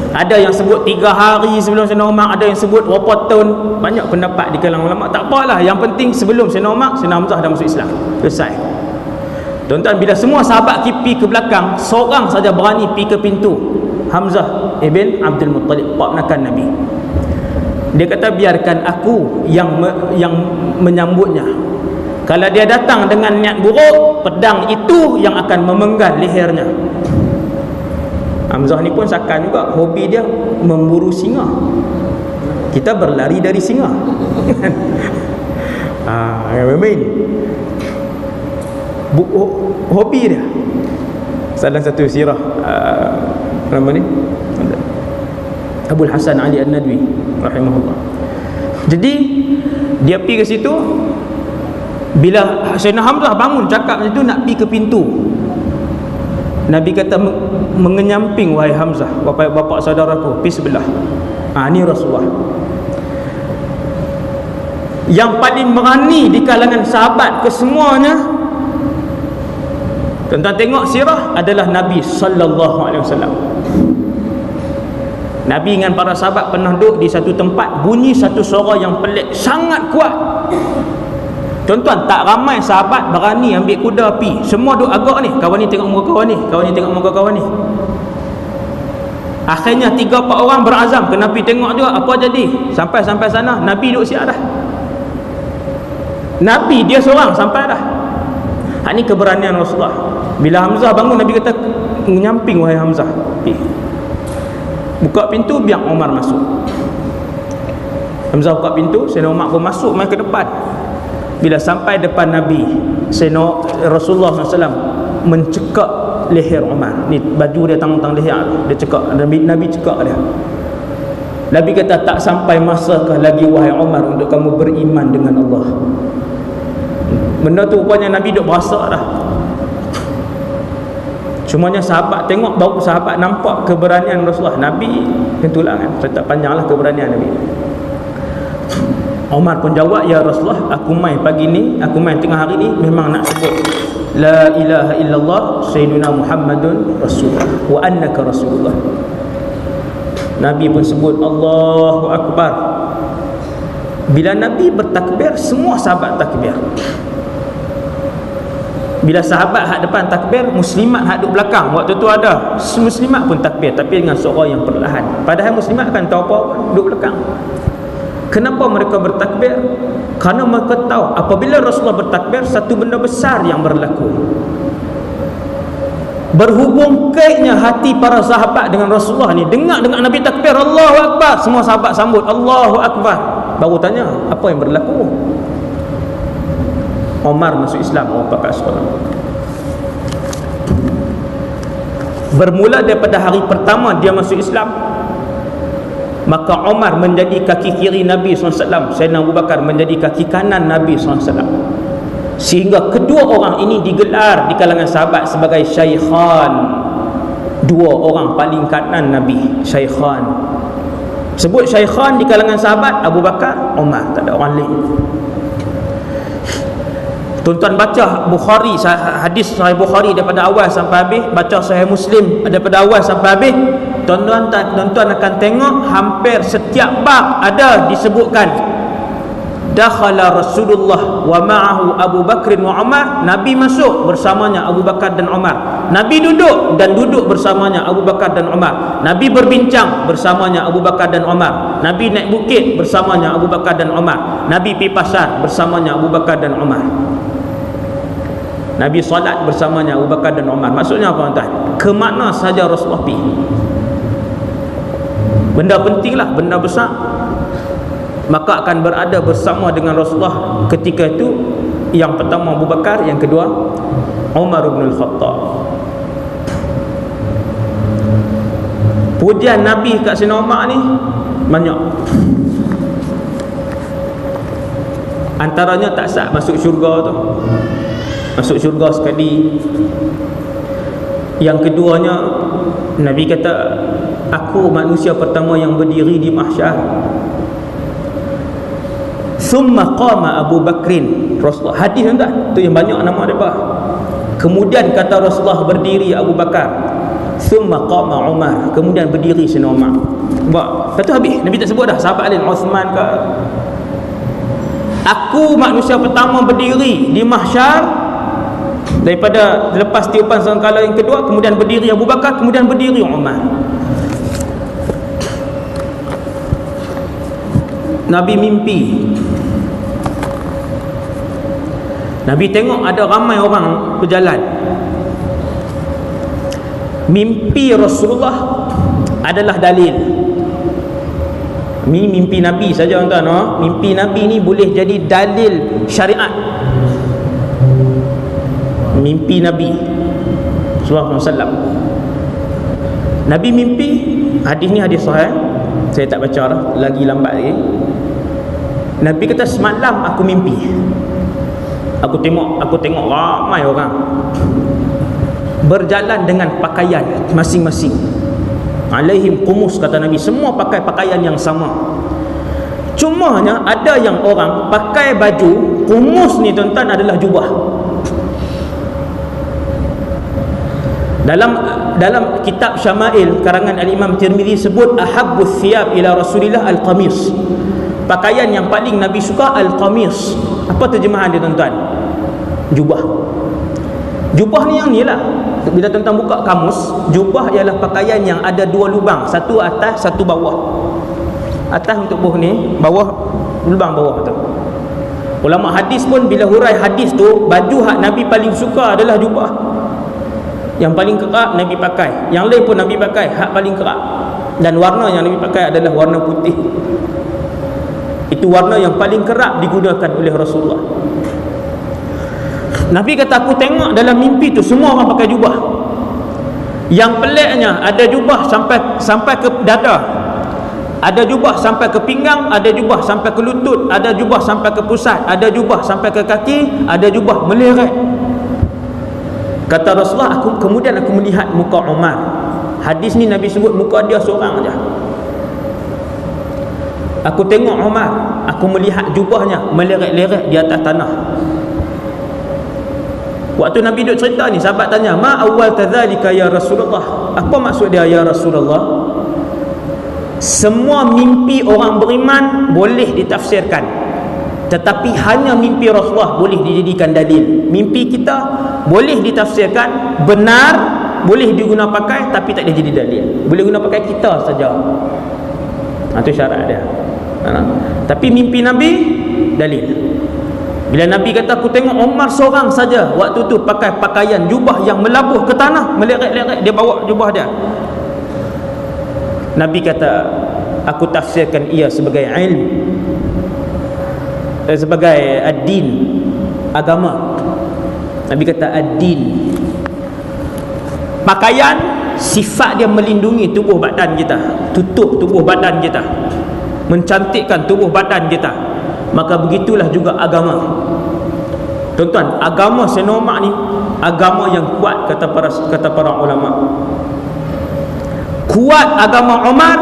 Ada yang sebut 3 hari sebelum Sayyidina Umar, ada yang sebut berapa tahun. Banyak pendapat di kalangan ulama. Tak apalah, yang penting sebelum Sayyidina Umar, Sayyidina Hamzah dah masuk Islam. Selesai. Tuan-tuan, bila semua sahabat pergi ke belakang, seorang saja berani pergi ke pintu. Hamzah ibn Abdul Muttalib, ponakan Nabi. Dia kata, biarkan aku yang menyambutnya. Kalau dia datang dengan niat buruk, pedang itu yang akan memenggal lehernya. Hamzah ni pun sakan juga, hobi dia memburu singa. Kita berlari dari singa. Main. Hobi dia. Salah satu sirah nama ni Abul Hasan Ali An-Nadwi rahimahullah. Jadi dia pergi ke situ. Bila Sayyidina Hamzah bangun cakap macam tu, nak pergi ke pintu, Nabi kata, mengenyamping wahai Hamzah, bapa saudaraku, pergi sebelah. Ni Rasulullah. Yang paling berani di kalangan sahabat kesemuanya, tuan-tuan tengok sirah, adalah Nabi sallallahu alaihi wasallam. Nabi dengan para sahabat pernah duduk di satu tempat, bunyi satu suara yang pelik sangat kuat. Tuan-tuan, tak ramai sahabat berani ambil kuda api. Semua duk agak ni, kawan ni tengok muka kawan ni, kawan ni tengok muka kawan ni. Akhirnya 3-4 orang berazam kena pergi tengok juga apa jadi. Sampai sana, Nabi duk siap dah. Nabi dia seorang sampai dah. Ini keberanian Rasulullah. Bila Hamzah bangun, Nabi kata, menyamping wahai Hamzah, pergi. Buka pintu, biar Umar masuk. Hamzah buka pintu, Sayyidina Umar pun masuk, mai ke depan. Bila sampai depan Nabi, Rasulullah SAW mencekak leher Umar. Ni baju dia tang leher, dia cekak. Nabi cekak dia. Nabi kata, tak sampai masakah lagi wahai Umar untuk kamu beriman dengan Allah. Benda tu rupanya Nabi duk berasa dah. Cumanya sahabat tengok, baru sahabat nampak keberanian Rasulullah. Nabi tentulah kan, cerita panjanglah keberanian Nabi. Umar pun jawab, ya Rasulullah, aku main pagi ni, aku main tengah hari ni, memang nak sebut la ilaha illallah sayyiduna Muhammadun Rasulullah wa annaka Rasulullah. Nabi pun sebut Allahu Akbar. Bila Nabi bertakbir, semua sahabat takbir. Bila sahabat hak depan takbir, muslimat hak duduk belakang, waktu tu ada muslimat pun takbir, tapi dengan suara yang perlahan. Padahal muslimat kan tahu apa, duduk belakang. Kenapa mereka bertakbir? Kerana mereka tahu apabila Rasulullah bertakbir, satu benda besar yang berlaku. Berhubung kaitnya hati para sahabat dengan Rasulullah ni, dengar Nabi takbir Allahu Akbar, semua sahabat sambut Allahu Akbar. Baru tanya, apa yang berlaku? Umar masuk Islam, pakai sekolah. Bermula daripada hari pertama dia masuk Islam, maka Umar menjadi kaki kiri Nabi SAW, Sayyidina Abu Bakar menjadi kaki kanan Nabi SAW. Sehingga kedua orang ini digelar di kalangan sahabat sebagai syaikhan. Dua orang paling kanan Nabi, syaikhan. Sebut syaikhan di kalangan sahabat, Abu Bakar, Umar, tak ada orang lain. Tuan-tuan baca Bukhari, hadis Sahih Bukhari daripada awal sampai habis, baca Sahih Muslim daripada awal sampai habis, tuan-tuan akan tengok hampir setiap bab ada disebutkan dakhala Rasulullah wa ma'ahu Abu Bakr wa Umar. Nabi masuk bersamanya Abu Bakar dan Umar. Nabi duduk dan duduk bersamanya Abu Bakar dan Umar. Nabi berbincang bersamanya Abu Bakar dan Umar. Nabi naik bukit bersamanya Abu Bakar dan Umar. Nabi pergi pasar bersamanya Abu Bakar dan Umar. Nabi solat bersamanya Abu Bakar dan Umar. Maksudnya apa tuan-tuan? Ke mana saja Rasulullah pergi, benda pentinglah, benda besar, maka akan berada bersama dengan Rasulullah ketika itu. Yang pertama Abu Bakar, yang kedua Umar bin Al-Khattab. Pujian Nabi kat Sayyidina Umar ni banyak. Antaranya tak sah masuk syurga tu, masuk syurga sekali. Yang keduanya Nabi kata, aku manusia pertama yang berdiri di mahsyar. Thumma qama Abu Bakrin. Rasulullah hadis tak? Tu yang banyak nama dia. Kemudian kata Rasulullah, berdiri Abu Bakar. Thumma qama Umar, kemudian berdiri Sayyidina Umar. Lepas tu habis. Nabi tak sebut dah sahabat lain, Uthman ke. Aku manusia pertama berdiri di mahsyar daripada lepas tiupan sangkala yang kedua, kemudian berdiri Abu Bakar, kemudian berdiri Umar. Nabi mimpi. Nabi tengok ada ramai orang berjalan. Mimpi Rasulullah adalah dalil. Ini mimpi Nabi saja tuan-tuan. Mimpi Nabi ni boleh jadi dalil syariat. Mimpi Nabi sallallahu alaihi wasallam. Nabi mimpi, hadis ni hadis sahih. Saya tak baca dah, lagi lambat lagi. Nabi kata, semalam aku mimpi. Aku tengok ramai orang berjalan dengan pakaian masing-masing. Alaihim qumus, kata Nabi, semua pakai pakaian yang sama. Cumanya ada yang orang pakai baju qumus ni tuan-tuan adalah jubah. Dalam kitab Syama'il karangan Al-Imam Tirmizi sebut ahabbus thiyab ila Rasulillah al-qamis. Pakaian yang paling Nabi suka al-qamis. Apa terjemahan dia tuan-tuan? Jubah. Jubah ni yang ni lah. Bila tuan-tuan buka kamus, jubah ialah pakaian yang ada dua lubang, satu atas, satu bawah. Atas untuk buh ni, bawah lubang bawah tu. Ulama hadis pun bila hurai hadis tu, baju hak Nabi paling suka adalah jubah. Yang paling kerap Nabi pakai, yang lain pun Nabi pakai, hak paling kerap. Dan warna yang Nabi pakai adalah warna putih. Itu warna yang paling kerap digunakan oleh Rasulullah. Nabi kata, aku tengok dalam mimpi tu semua orang pakai jubah. Yang peliknya, ada jubah sampai ke dada, ada jubah sampai ke pinggang, ada jubah sampai ke lutut, ada jubah sampai ke pusat, ada jubah sampai ke kaki, ada jubah meleret. Kata Rasulullah, kemudian aku melihat muka Umar. Hadis ni Nabi sebut muka dia seorang saja. Aku tengok Umar, aku melihat jubahnya meleret-leret di atas tanah. Waktu Nabi duduk cerita ni, sahabat tanya, ma awal tadzalika ya Rasulullah? Apa maksud dia ya Rasulullah? Semua mimpi orang beriman boleh ditafsirkan, tetapi hanya mimpi Rasulullah boleh dijadikan dalil. Mimpi kita boleh ditafsirkan, benar, boleh diguna pakai, tapi tak boleh jadi dalil. Boleh guna pakai kita saja. Itu syarat dia. Tapi mimpi Nabi dalil. Bila Nabi kata, aku tengok Umar seorang saja waktu tu pakai pakaian jubah yang melabuh ke tanah, meleret-leret, dia bawa jubah dia. Nabi kata, aku tafsirkan ia sebagai ilmu, sebagai ad-din, agama. Nabi kata ad-din. Pakaian sifat dia melindungi tubuh badan kita, tutup tubuh badan kita, mencantikkan tubuh badan kita. Maka begitulah juga agama. Tuan-tuan, agama Sayyidina Umar ni agama yang kuat, kata para ulama. Kuat agama Umar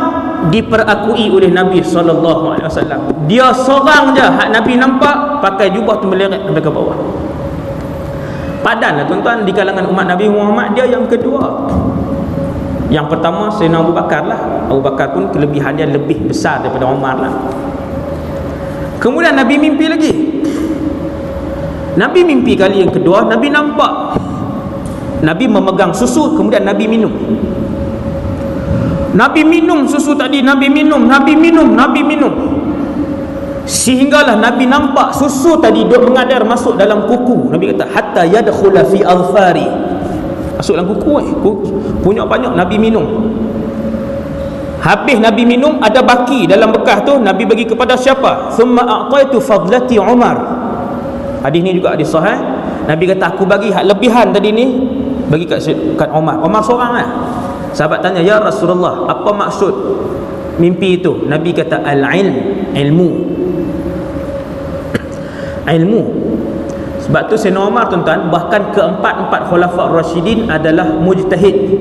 diperakui oleh Nabi SAW. Dia seorang je hak Nabi nampak pakai jubah tu meleret sampai ke bawah. Padanlah tuan-tuan, di kalangan umat Nabi Muhammad dia yang kedua. Yang pertama Sayyidina Abu Bakar lah. Abu Bakar pun kelebihannya lebih besar daripada Umar lah. Kemudian Nabi mimpi lagi. Nabi mimpi kali yang kedua, Nabi nampak Nabi memegang susu, kemudian Nabi minum. Nabi minum susu tadi, Nabi minum. Sehinggalah Nabi nampak susu tadi duk mengalir masuk dalam kuku. Nabi kata, hatta yadkhula fi azfari. Masuk dalam kuku punya banyak Nabi minum. Habis Nabi minum, ada baki dalam bekas tu, Nabi bagi kepada siapa? Thumma a'taitu fadlati Umar. Hadis ni juga hadis sahih. Nabi kata, aku bagi hak lebihan tadi ni bagi kat Umar. Umar seorang lah. Sahabat tanya, ya Rasulullah, apa maksud mimpi itu? Nabi kata, ilmu. Sebab tu Sayyidina Umar tuan-tuan, bahkan keempat-empat khulafa' Rasyidin adalah mujtahid.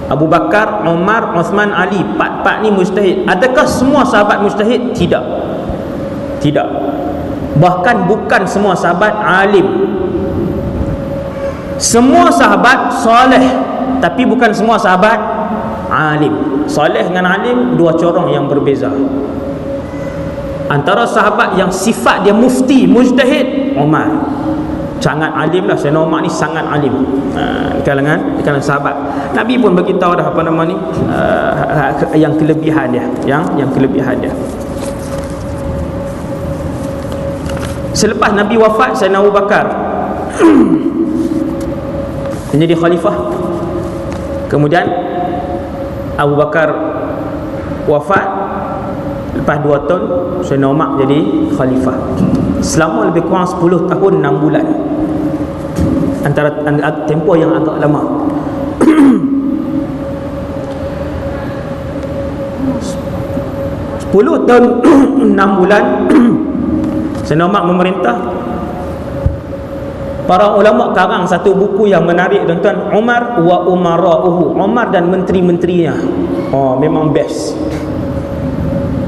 Abu Bakar, Umar, Uthman, Ali, empat-empat ni mujtahid. Adakah semua sahabat mujtahid? Tidak. Bahkan bukan semua sahabat alim. Semua sahabat soleh, tapi bukan semua sahabat alim. Soleh dengan alim dua corong yang berbeza. Antara sahabat yang sifat dia mufti, mujtahid, Umar. Sangat alim lah. Sayyidina Umar ni sangat alim di kalangan sahabat. Nabi pun beritahu dah apa nama ni, yang kelebihan dia, yang kelebihan dia. Selepas Nabi wafat, Sayyidina Abu Bakar menjadi khalifah. Kemudian Abu Bakar wafat, lepas 2 tahun Sayyidina Umar jadi khalifah. Selama lebih kurang 10 tahun 6 bulan, antara tempoh yang agak lama. 10 tahun 6 bulan Sayyidina Umar memerintah. Para ulama karang satu buku yang menarik, tuan-tuan, Umar wa umara'uhu, Umar dan menteri-menterinya. Memang best.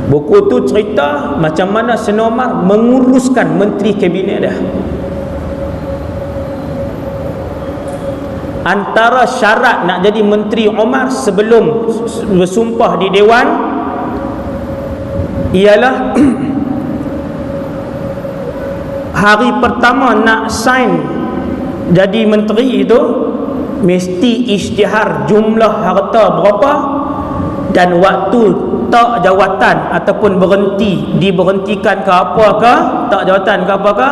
Buku tu cerita macam mana Sayyidina Umar menguruskan menteri kabinet dia. Antara syarat nak jadi menteri Umar sebelum bersumpah di dewan ialah hari pertama nak sign jadi menteri itu mesti isytihar jumlah harta berapa dan waktu tak jawatan ataupun diberhentikan ke apa ke, tak jawatan ke apa ke,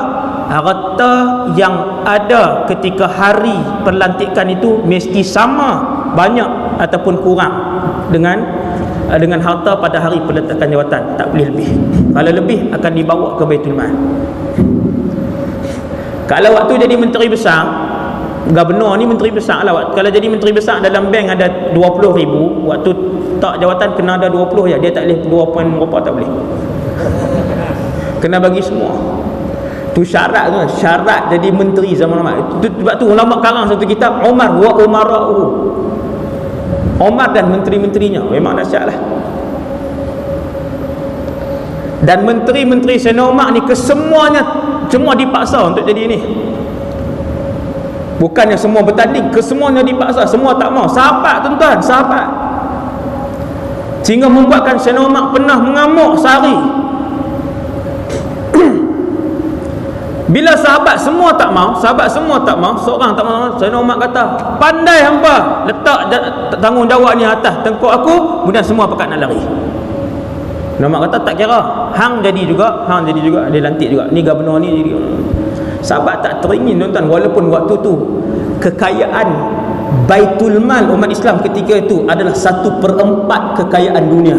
harta yang ada ketika hari perlantikan itu mesti sama banyak ataupun kurang dengan harta pada hari perlantikan jawatan, tak boleh lebih. Kalau lebih akan dibawa ke Baitul Mal. Kalau waktu jadi menteri besar, gubernur ni menteri besar lah. Kalau jadi menteri besar dalam bank ada 20,000, waktu tak jawatan kena ada 20 je. Dia tak boleh 2 poin berapa, tak boleh. Kena bagi semua. Tu syarat tu, syarat jadi menteri zaman Umar. Sebab tu ulama karang satu kitab Umar wa umara'uhu. Umar dan menteri-menterinya. Memang dahsyat lah. Dan menteri-menteri Sayyidina Umar ni kesemuanya semua dipaksa untuk jadi ni. Bukannya semua bertanding, kesemuanya dipaksa, semua tak mau. Sahabat, tuan-tuan, sahabat. Sehingga membuatkan Sayyidina Umar pernah mengamuk sehari. Bila sahabat semua tak mau, seorang tak mau, Sayyidina Umar kata, pandai hangpa letak tanggungjawab ni atas tengkuk aku, kemudian semua pakat nak lari. Sayyidina Umar kata tak kira, hang jadi juga, dia lantik juga. Ni gubernur ni jadi. Sahabat tak teringin, tuan-tuan, walaupun waktu tu kekayaan Baitul Mal umat Islam ketika itu adalah 1/4 kekayaan dunia.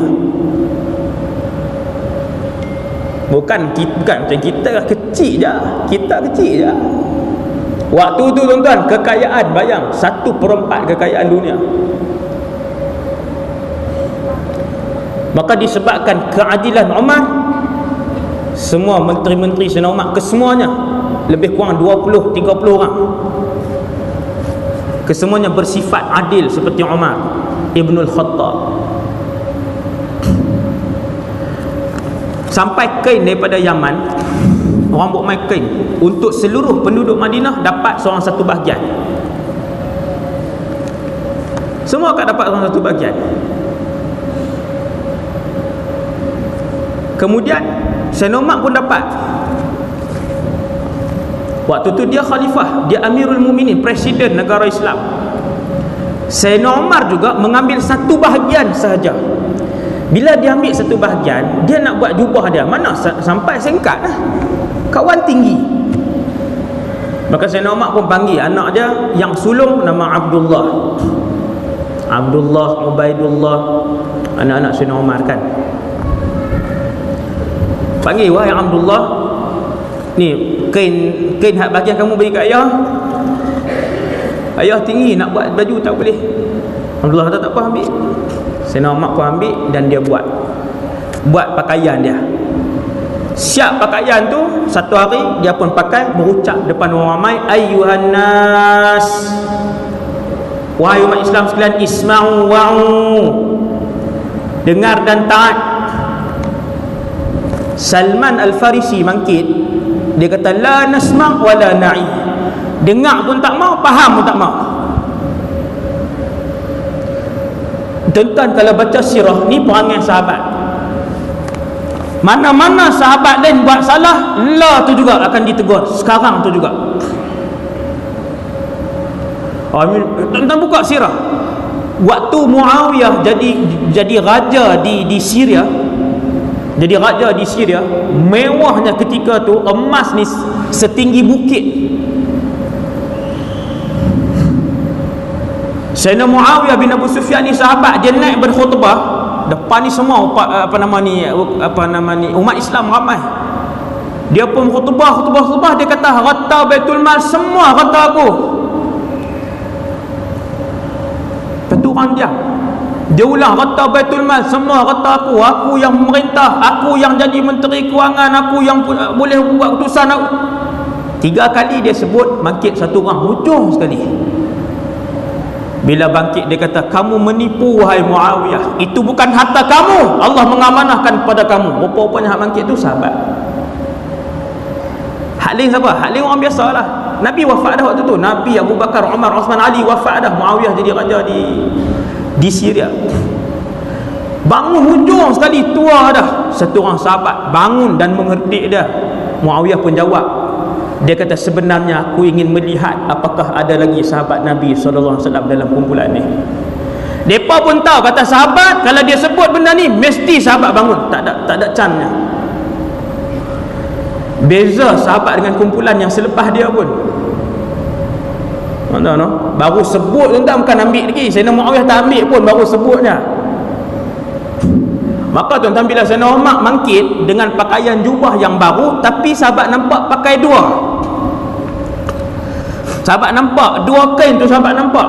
Bukan macam kita kecil je. Kita kecil je. Waktu tu, tuan-tuan, kekayaan, bayang, 1/4 kekayaan dunia. Maka disebabkan keadilan Umar, semua menteri-menteri Sayyidina Umar kesemuanya lebih kurang 20-30 orang, kesemuanya bersifat adil seperti Umar Ibnul Khattab. Sampai kain daripada Yaman, orang buat main kain untuk seluruh penduduk Madinah dapat seorang satu bahagian. Semua akan dapat seorang satu bahagian. Kemudian Sayyidina Umar pun dapat. Waktu tu dia khalifah, dia Amirul Mukminin, presiden negara Islam. Sayyidina Umar juga mengambil satu bahagian sahaja. Bila dia ambil satu bahagian, dia nak buat jubah dia, mana sampai singkat lah, kawan tinggi. Maka Sayyidina Umar pun panggil anak dia yang sulung nama Abdullah, Ubaidullah, anak-anak Sayyidina Umar kan. Panggil, wahai Abdullah, ni kain hak bahagian kamu bagi kat ayah. Ayah tinggi nak buat baju tak boleh. Abdullah kata tak apa, ambil. Sayyidina Umar pun ambil dan dia buat pakaian dia. Siap pakaian tu, satu hari dia pun pakai, berucap depan orang ramai, ayyuhan nas, wahai umat Islam sekalian, isma'u wa'u, dengar dan taat. Salman Al-Farisi bangkit, dia kata la nasma' wa la na'i, Dengar pun tak mau, faham pun tak mau. Tuan-tuan, kalau baca sirah ni perangai sahabat, mana-mana sahabat lain buat salah, lah tu juga akan ditegur. Sekarang tu juga. Tuan-tuan buka sirah. Waktu Muawiyah jadi raja di Syria, jadi raja di Syria, mewahnya ketika tu emas ni setinggi bukit. Sayyidina Muawiyah bin Abu Sufyan ni sahabat, dia naik berkhutbah depan ni semua apa nama ni umat Islam ramai. Dia pun khutbah, dia kata harta Baitul Mal semua harta aku. Tentu orang diam. Dia ulang, harta Baitul Mal semua harta aku. Aku yang memerintah, aku yang jadi menteri kewangan, aku yang boleh buat keputusan aku. 3 kali dia sebut, bangkit satu orang hujung sekali. Bila bangkit dia kata, kamu menipu wahai Muawiyah, itu bukan harta kamu, Allah mengamanahkan kepada kamu. Rupa-rupanya hak bangkit tu sahabat. Hak lain siapa? Hak lain orang biasa lah. Nabi wafat dah waktu tu. Nabi, Abu Bakar, Umar, Osman, Ali wafat dah. Muawiyah jadi raja di Syria. Bangun hujung sekali, tua dah. Satu orang sahabat bangun dan mengherdik dia. Muawiyah pun jawab. Dia kata, sebenarnya aku ingin melihat apakah ada lagi sahabat Nabi SAW dalam kumpulan ni. Mereka pun tahu, kata sahabat, kalau dia sebut benda ni, mesti sahabat bangun. Tak ada cannya. Beza sahabat dengan kumpulan yang selepas dia pun. No? Baru sebut tuan-tuan, bukan ambil lagi. Sayyidina Muawiyah tak ambil pun, baru sebutnya. Maka tuan-tuan, bila Sayyidina Umar bangkit dengan pakaian jubah yang baru, tapi sahabat nampak pakai 2. Sahabat nampak 2 kain tu, sahabat nampak.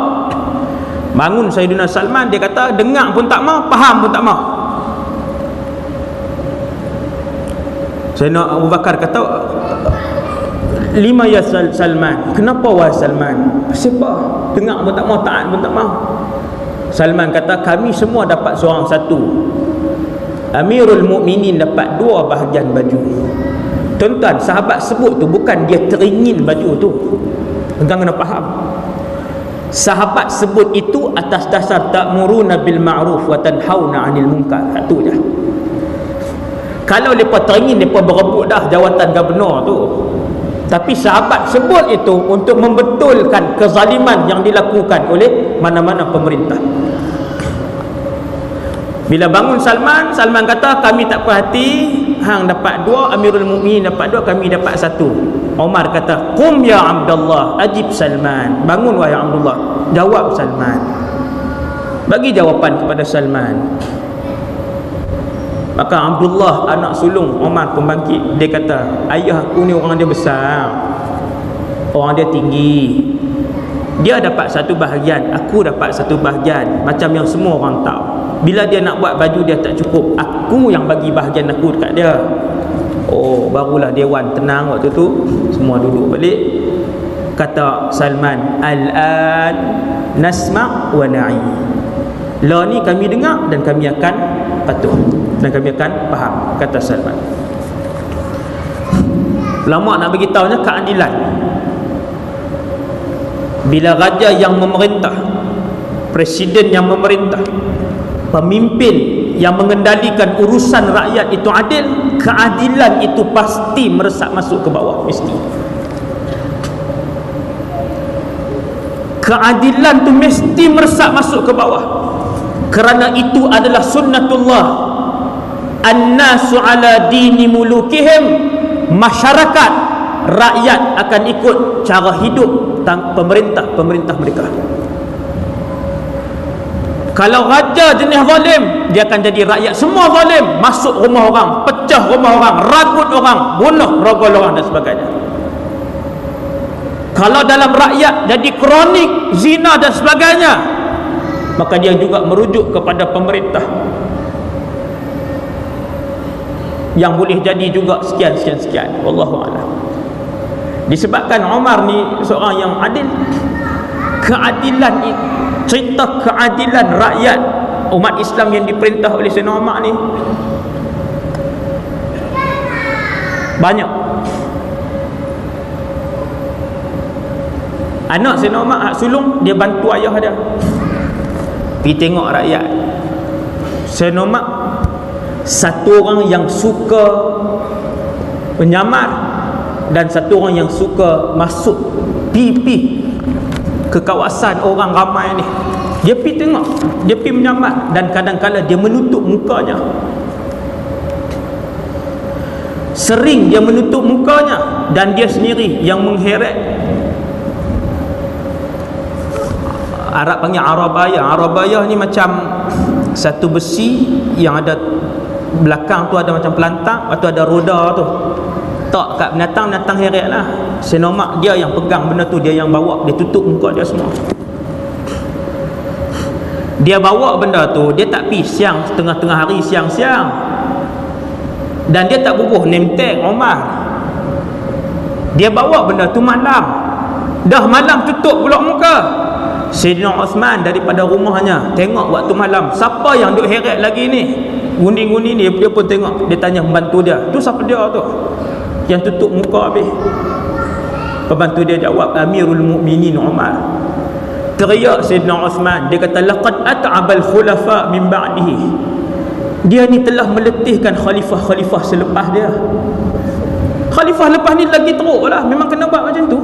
Bangun Sayyidina Salman, dia kata dengar pun tak mau, faham pun tak mau. Sayyidina Abu Bakar kata, lima ya Salman, kenapa wahai Salman? Siapa? Dengar pun tak mau, taat pun tak mau. Salman kata, kami semua dapat seorang satu. Amirul Mukminin dapat 2 bahagian baju. Tuan-tuan, sahabat sebut tu bukan dia teringin baju tu. Tuan-tuan kena faham. Sahabat sebut itu atas dasar ta'muruna bil ma'ruf wa tanhauna 'anil munkar. Itu je. Kalau mereka teringin, mereka berebut dah jawatan gubernur tu. Tapi sahabat sebut itu untuk membetulkan kezaliman yang dilakukan oleh mana-mana pemerintah. Bila bangun Salman kata, kami tak puas hati, hang dapat 2, Amirul Mukminin dapat 2, kami dapat 1. Umar kata, qum ya Abdullah, ajib Salman. Bangun wahai Abdullah, jawab Salman. Bagi jawapan kepada Salman. Maka Abdullah, anak sulung Umar pun bangkit. Dia kata, ayah aku ni orang dia besar, orang dia tinggi, dia dapat 1 bahagian, aku dapat 1 bahagian, macam yang semua orang tahu. Bila dia nak buat baju dia tak cukup, aku yang bagi bahagian aku dekat dia. Oh, barulah dewan tenang waktu tu. Semua duduk balik. Kata Salman, al-an nasma' wa na'i. Lah ni kami dengar dan kami akan patuh dan kami akan faham, kata Salman. Ulama nak bagi tahunya keadilan. Bila raja yang memerintah, presiden yang memerintah, pemimpin yang mengendalikan urusan rakyat itu adil, keadilan itu pasti meresap masuk ke bawah, mesti. Keadilan tu mesti meresap masuk ke bawah. Kerana itu adalah sunnatullah. An-nasu ala dini mulukihim. Masyarakat, rakyat akan ikut cara hidup pemerintah mereka. Kalau raja jenis zalim, dia akan jadi rakyat semua zalim, masuk rumah orang, pecah rumah orang, ragut orang, bunuh rogol orang dan sebagainya. Kalau dalam rakyat jadi kronik zina dan sebagainya, maka dia juga merujuk kepada pemerintah yang boleh jadi juga sekian. Wallahu a'lam. Disebabkan Umar ni seorang yang adil, keadilan itu, cerita keadilan rakyat umat Islam yang diperintah oleh Sayyidina Umar ni banyak. Anak Sayyidina Umar hak sulung, dia bantu ayah dia. Pergi tengok rakyat. Sayyidina Umar satu orang yang suka menyamar dan satu orang yang suka masuk pi ke kawasan orang ramai ni. Dia pergi tengok, dia pergi menyamar, dan kadang-kadang dia menutup mukanya. Sering dia menutup mukanya, dan dia sendiri yang mengheret. Arab panggil arabaya. Arabaya ni macam satu besi yang ada belakang tu ada macam pelantang, lepas tu ada roda tu. Tak kat binatang heret lah. Senomak dia yang pegang benda tu, dia yang bawa, dia tutup muka dia semua. Dia bawa benda tu, dia tak pergi siang, tengah-tengah hari, siang-siang. Dan dia tak bubuh name tag Umar. Dia bawa benda tu malam. Dah malam tutup pula muka. Sayyidina Uthman daripada rumahnya tengok waktu malam, siapa yang duk heret lagi ni? Gundi-gundi ni, dia pun tengok. Dia tanya pembantu dia, tu siapa dia tu yang tutup muka habis? Pembantu dia jawab, Amirul Mukminin Umar. Teriak Sayyidina Uthman, dia kata, laqad at'abal khulafa min ba'dihi. Dia ni telah meletihkan khalifah-khalifah selepas dia. Khalifah lepas ni lagi teruk lah, memang kena buat macam tu.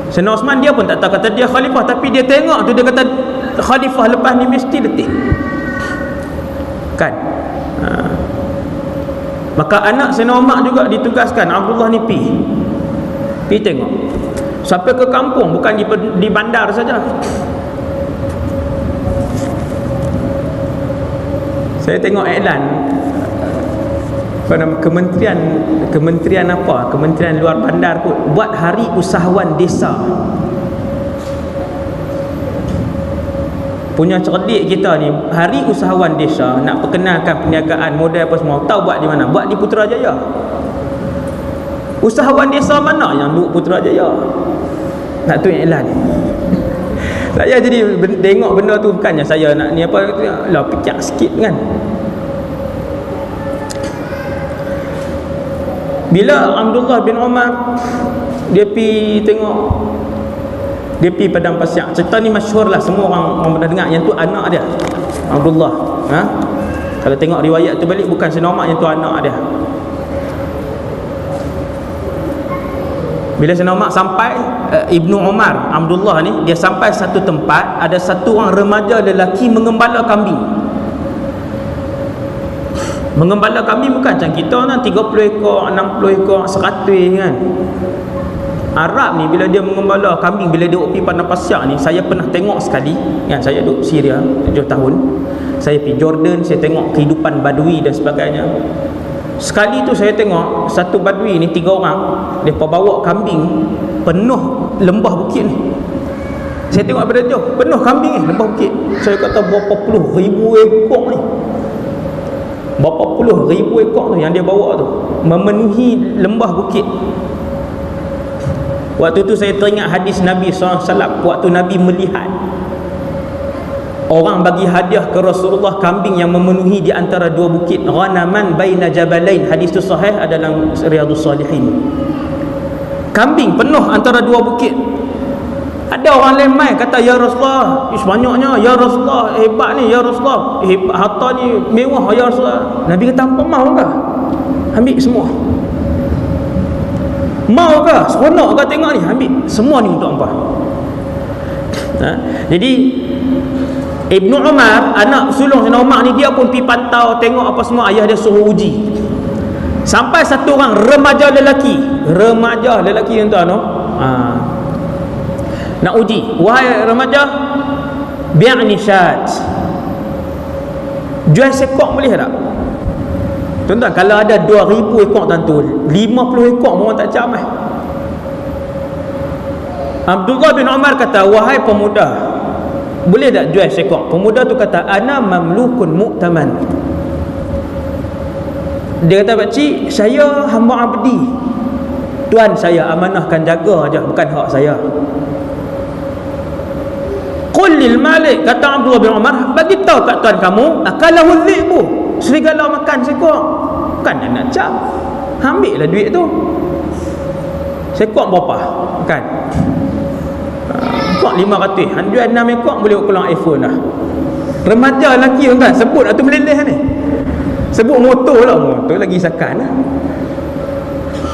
Sayyidina Uthman dia pun tak tahu kata dia khalifah, tapi dia tengok tu, dia kata khalifah lepas ni mesti letih kan. Maka anak Sayyidina Umar juga ditugaskan, Abdullah ni pergi tengok sampai ke kampung, bukan di bandar saja. Saya tengok iklan kementerian luar bandar pun buat hari usahawan desa. Punya cerdik kita ni, hari usahawan desa, nak perkenalkan perniagaan modal apa semua, tahu buat di mana? Buat di Putrajaya. Usahawan desa mana yang duduk Putrajaya? Nak tu iklan. Saya jadi tengok benda tu, bukannya saya nak ni apa lah, pecah sikit kan. Bila Abdullah bin Umar dia pergi tengok, dia pergi padang pasir. Cerita ni masyhur lah, semua orang pernah dengar. Yang tu anak dia Abdullah. Kalau tengok riwayat tu balik, bukan Sayyidina Umar, yang tu anak dia. Bila Sayyidina Umar sampai, Ibnu Umar Abdullah ni, dia sampai satu tempat, ada satu orang remaja lelaki mengembala kambing. Mengembala kambing bukan macam kita kan, 30 ekor, 60 ekor, 100 kan. Arab ni bila dia mengembala kambing, bila dia pergi padang pasir ni, saya pernah tengok sekali kan. Saya duduk Syria 7 tahun, saya pergi Jordan, saya tengok kehidupan badui dan sebagainya. Sekali tu saya tengok satu badui ni, 3 orang, mereka bawa kambing penuh lembah bukit ni. Saya tengok daripada jauh, penuh kambing ni, lembah bukit. Saya kata berapa puluh ribu ekor ni, berapa puluh ribu ekor tu yang dia bawa tu, memenuhi lembah bukit. Waktu tu saya teringat hadis Nabi SAW. Waktu Nabi melihat orang bagi hadiah ke Rasulullah kambing yang memenuhi di antara 2 bukit, ghanaman baina jabalain. Hadis tu sahih, ada dalam Riyadhus Salihin. Kambing penuh antara 2 bukit. Ada orang lain mai kata, ya Rasulullah, banyaknya, ya Rasulullah, hebat ni, ya Rasulullah, hebat, harta ni mewah, ya Rasulullah. Nabi kata, apa mahu ke? Ambil semua. Mau ke? Seronok ke tengok ni? Ambil semua ni untuk apa? Jadi Ibnu Umar, anak sulung Sayyidina Umar ni, dia pun pergi pantau, tengok apa semua. Ayah dia suruh uji. Sampai satu orang remaja lelaki yang tu nak uji, wahai remaja, bi'ni syat, jual sekok boleh tak? Tuan-tuan, kalau ada 2000 ekor tentu 50 ekor orang tak camai. Abdullah bin Umar kata, wahai pemuda, boleh tak jual sekok? Pemuda tu kata, ana mamlukun mu'taman. Dia kata, pakcik, saya hamba abdi, tuan saya amanahkan jaga aja, bukan hak saya. Qul lil malik, kata Abdullah bin Umar, bagi tahu kat tuan kamu, akalahu dhi'bu, serigala makan sekor, bukan nak cap, ambil lah duit tu. Sekok berapa? Kan? Kok 500. Han jual 6 ekor boleh keluar iPhone dah. Remaja lelaki tuan, sebut atau meleleh ni. Sebut motor lah, motor lagi sakan lah.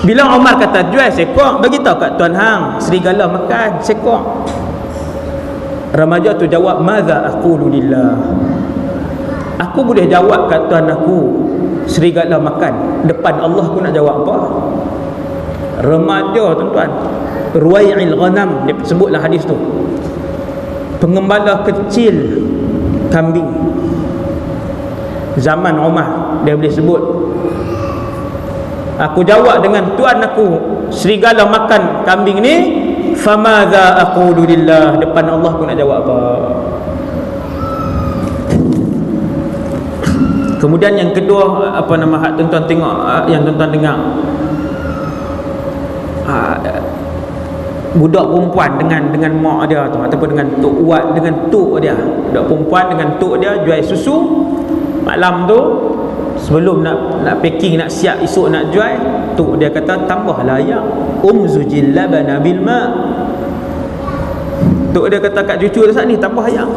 Bila Umar kata jual sekok, bagi tahu kat tuan hang, serigala makan sekok. Remaja tu jawab, "Madza aqulu lillah?" Aku boleh jawab kat tuan aku, serigala makan. Depan Allah aku nak jawab apa? Remaja tuan-tuan, Ruwai'il Ghanam, dia sebutlah hadis tu, pengembala kecil kambing zaman Umar, dia boleh sebut, aku jawab dengan tuan aku, serigala makan kambing ni, famadza aqulu lillah, depan Allah aku nak jawab apa? Kemudian yang kedua, apa nama hak tuan-tuan tengok, yang tuan-tuan dengar, budak perempuan dengan mak dia tu, ataupun dengan tok wat dengan tok dia, budak perempuan dengan tok dia jual susu malam tu, sebelum nak packing, nak siap esok nak jual, tok dia kata tambahlah ayam, umzujil labana bil ma. Tok dia kata kat cucu dia saat ni, tambah ayam.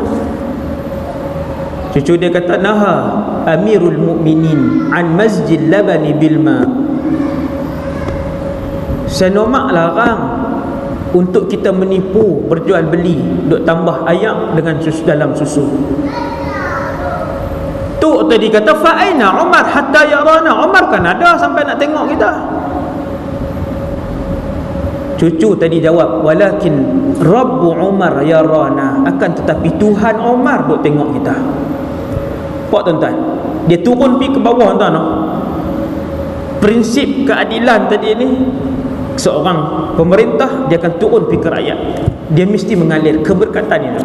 Cucu dia kata, naha amirul mu'minin an masjid labani bil ma. Senomak larang untuk kita menipu, berjual beli, duk tambah ayam dengan susu dalam susu. Tok tadi kata, fa aina Umar hatta yarana, Umar kan ada sampai nak tengok kita. Cucu tadi jawab, walakin Rabbu Umar yarana, akan tetapi Tuhan Umar duk tengok kita. Pak tuan-tuan, dia turun pergi ke bawah tuan-tuan. Prinsip keadilan tadi ni, seorang pemerintah dia akan turun pergi ke rakyat, dia mesti mengalir keberkatan itu.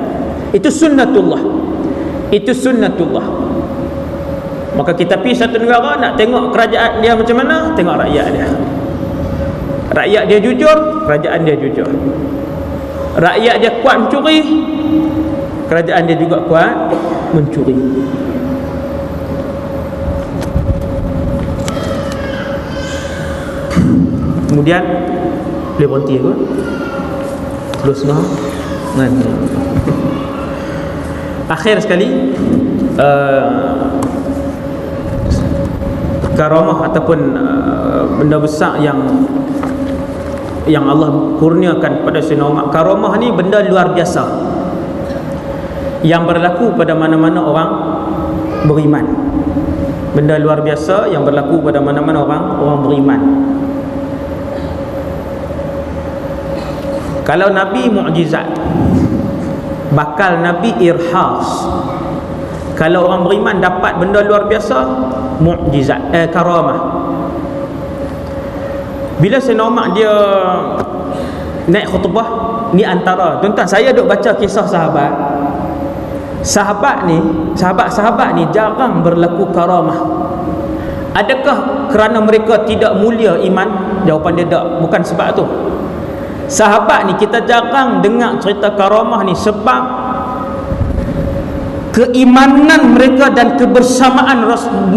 Itu sunnatullah. Itu sunnatullah. Maka kita pergi satu negara nak tengok kerajaan dia macam mana, tengok rakyat dia. Rakyat dia jujur, kerajaan dia jujur. Rakyat dia kuat mencuri, kerajaan dia juga kuat mencuri. Kemudian boleh berhenti ke? Teruslah. Akhir sekali, karamah ataupun benda besar yang Allah kurniakan kepada Sayyidina Umar. Karamah ni benda luar biasa yang berlaku pada mana-mana orang beriman. Benda luar biasa yang berlaku pada mana-mana orang beriman. Kalau Nabi mukjizat, bakal Nabi irhas. Kalau orang beriman dapat benda luar biasa, mukjizat, karamah. Bila Sayyidina Umar dia naik khutbah, ni antara, tuan-tuan, saya duk baca kisah sahabat. Sahabat ni jarang berlaku karamah. Adakah kerana mereka tidak mulia iman? Jawapan dia tak, bukan sebab tu. Sahabat ni kita jarang dengar cerita karamah ni sebab keimanan mereka dan kebersamaan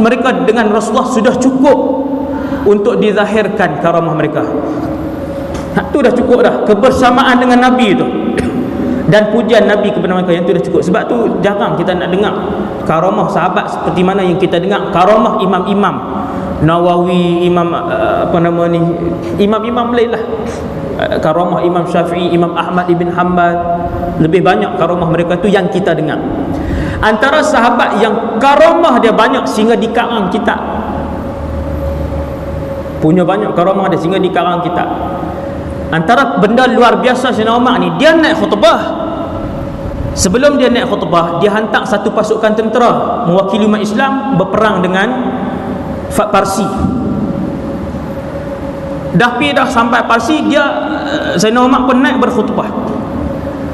mereka dengan Rasulullah sudah cukup untuk dizahirkan karamah mereka. Tu dah cukup dah, kebersamaan dengan Nabi tu dan pujian Nabi kepada mereka, yang tu dah cukup. Sebab tu jarang kita nak dengar karamah sahabat seperti mana yang kita dengar karamah imam-imam Nawawi, imam imam-imam lain lah. Karamah Imam Syafi'i, Imam Ahmad ibn Hanbal, lebih banyak karamah mereka tu yang kita dengar. Antara sahabat yang karamah dia banyak sehingga dikarang kitab, punya banyak karamah dia sehingga dikarang kitab. Antara benda luar biasa Sayyidina Umar ni, dia naik khutbah. Sebelum dia naik khutbah, dia hantar satu pasukan tentera mewakili umat Islam berperang dengan Parsi. Dah sampai Parsi, Sayyidina Umar pun naik berkhutbah.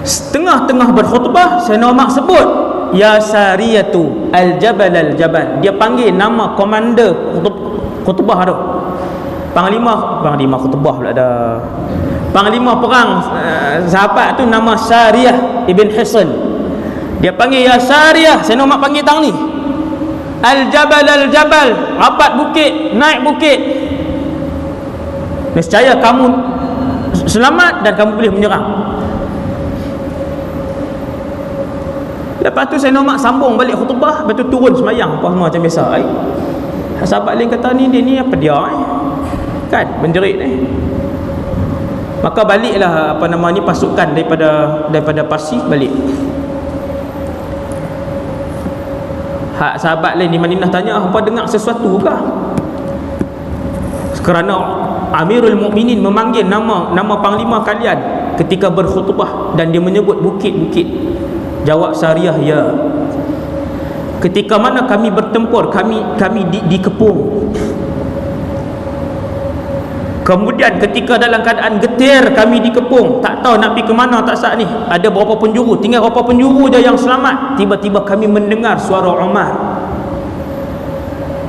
Setengah-tengah berkhutbah, Sayyidina Umar sebut, ya Sariyatu al-Jabal al-Jabal. Dia panggil nama komander khutbah tu. Panglima khutbah pula dah. Panglima perang sahabat tu nama Sariyah ibn Hisan. Dia panggil, ya Sariyah. Sayyidina Umar panggil tang ni, al-Jabal al-Jabal, rapat bukit, naik bukit. Nescaya kamu selamat dan kamu boleh menyerang. Lepas tu Sayyidina Umar sambung balik khutbah, lepas tu turun semayang apa semua macam biasa. Sahabat lain kata dia ni apa dia kan menjerit ni. Maka baliklah pasukan daripada Parsi balik. Sahabat lain di Madinah tanya, apa dengar sesuatu ke? Kerana Amirul Mukminin memanggil nama panglima kalian ketika berkhutbah dan dia menyebut bukit-bukit. Jawab Sariyah, ya. Ketika mana kami bertempur, kami dikepung. Kemudian ketika dalam keadaan getir kami dikepung, tak tahu nak pergi ke mana tak saat ni. Ada berapa penjuru, tinggal berapa penjuru je yang selamat. Tiba-tiba kami mendengar suara Umar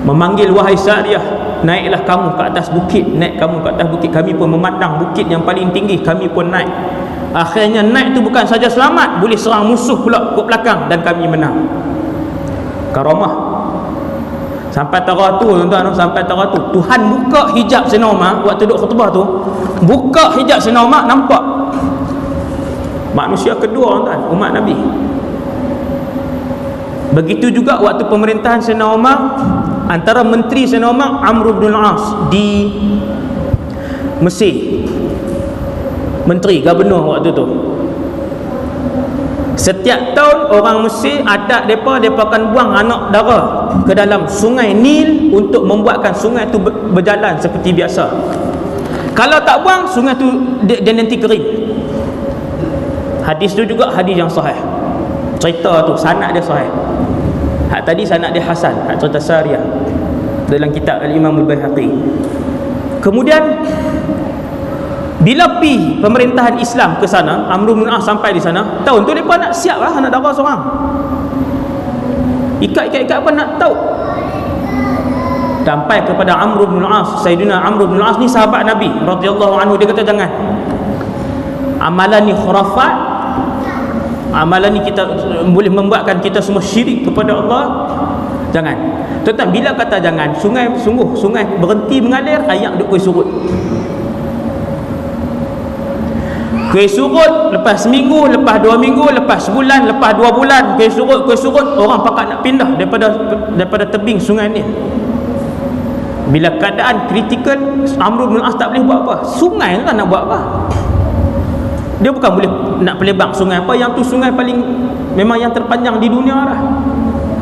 memanggil, wahai Sariyah, naiklah kamu ke atas bukit. Naik kamu ke atas bukit. Kami pun memandang bukit yang paling tinggi, kami pun naik. Akhirnya naik tu bukan saja selamat, boleh serang musuh pula ke belakang dan kami menang. Karamah. Sampai tara tu tuan-tuan, sampai tara tu Tuhan buka hijab Sayyidina Umar waktu duduk khutbah tu. Buka hijab Sayyidina Umar, nampak manusia kedua tuan, umat Nabi. Begitu juga waktu pemerintahan Sayyidina Umar, antara menteri Sayyidina Umar Amr bin al-As di Mesir, menteri gubernur waktu tu. Setiap tahun orang Mesir adat mereka akan buang anak dara ke dalam sungai Nil untuk membuatkan sungai tu berjalan seperti biasa. Kalau tak buang, sungai tu dia nanti kering. Hadis tu juga hadis yang sahih. Cerita tu sanad dia sahih. Hak tadi sanad dia hasan, hak cerita Sariyah dalam kitab Al-Imam Al-Baihaqi. Kemudian bila pi pemerintahan Islam ke sana, Amr bin al-As sampai di sana, tahun tu mereka nak siap lah, nak darah seorang. Ikat apa nak tahu. Sampai kepada Amr bin al-As, Sayyidina Amr bin al-As ni sahabat Nabi radhiyallahu anhu, dia kata jangan. Amalan ni khurafat. Amalan ni kita boleh membuatkan kita semua syirik kepada Allah. Jangan. Tetapi bila kata jangan, sungai berhenti mengalir, air duk kuih surut. Kuih surut, lepas seminggu, lepas 2 minggu, lepas sebulan, lepas 2 bulan, kuih surut, orang pakat nak pindah daripada tebing sungai ni. Bila keadaan kritikal, Amr bin al-As tak boleh buat apa. Sungai kan nak buat apa? Dia bukan boleh nak pelebak sungai apa, yang tu sungai paling memang yang terpanjang di dunia lah,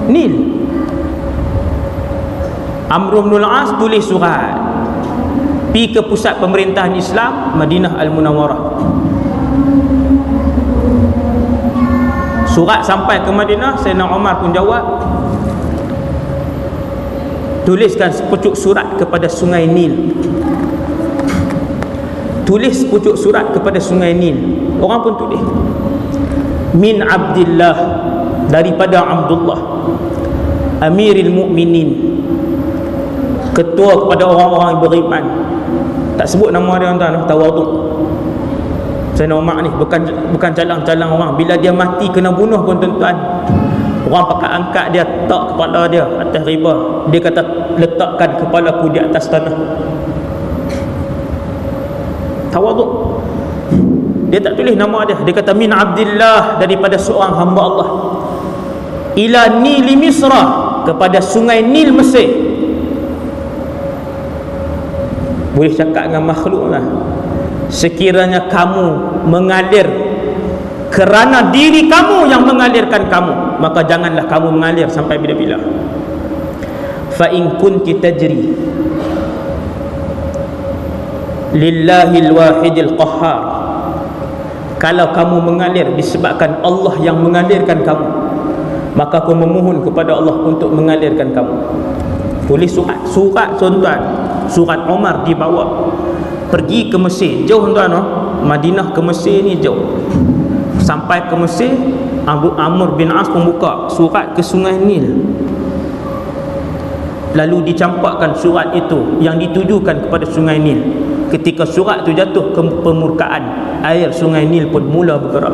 Nil. Amr bin al-As tulis surat pi ke pusat pemerintahan Islam Madinah Al-Munawwarah. Surat sampai ke Madinah, Sayyidina Umar pun jawab, tuliskan sepucuk surat kepada sungai Nil. Tulis sepucuk surat kepada sungai Nil. Orang pun tulis, min Abdillah, daripada Abdullah, Amiril Mukminin, ketua kepada orang-orang yang beriman. Tak sebut nama dia tuan-tuan, tawaduk. Sayyidina Umar ni bukan calang-calang orang. Bila dia mati kena bunuh pun tuan-tuan, orang pakai angkat dia, tak kepala dia atas riba. Dia kata, letakkan kepalaku di atas tanah. Tawaduk. Dia tak tulis nama dia. Dia kata min Abdillah, daripada seorang hamba Allah, ila Nil Misra, kepada sungai Nil Mesir. Boleh cakap dengan makhluk lah. Sekiranya kamu mengalir kerana diri kamu yang mengalirkan kamu, maka janganlah kamu mengalir sampai bila-bila. Fa in kunti tajri lillahil wahidil qahhar, kalau kamu mengalir disebabkan Allah yang mengalirkan kamu, maka aku memohon kepada Allah untuk mengalirkan kamu. Tulis surat tuan-tuan. Surat Umar dibawa pergi ke Mesir. Jauh tuan-tuan, Madinah ke Mesir ni jauh. Sampai ke Mesir, Amr bin As membuka surat ke sungai Nil. Lalu dicampakkan surat itu yang ditujukan kepada sungai Nil. Ketika surat itu jatuh ke permukaan, air sungai Nil pun mula bergerak.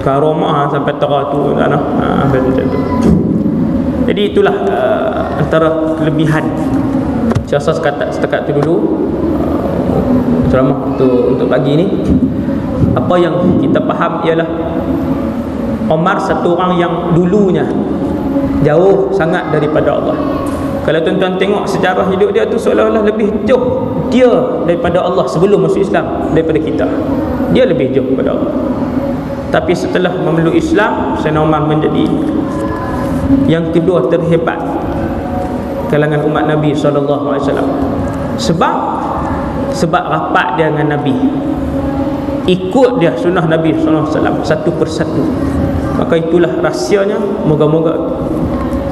Karamah sampai tera tu tuan, sampai macam tu. Jadi itulah antara kelebihan. Saya rasa setakat tu dulu. ceramah untuk pagi ni, apa yang kita faham ialah Umar satu orang yang dulunya jauh sangat daripada Allah. Kalau tuan-tuan tengok sejarah hidup dia tu, seolah-olah lebih jauh dia daripada Allah sebelum masuk Islam daripada kita. Dia lebih jauh daripada Allah. Tapi setelah memeluk Islam, Sayyidina Umar menjadi yang kedua terhebat kalangan umat Nabi SAW. Sebab rapat dia dengan Nabi, ikut dia sunnah Nabi SAW satu persatu. Maka itulah rahsianya. Moga-moga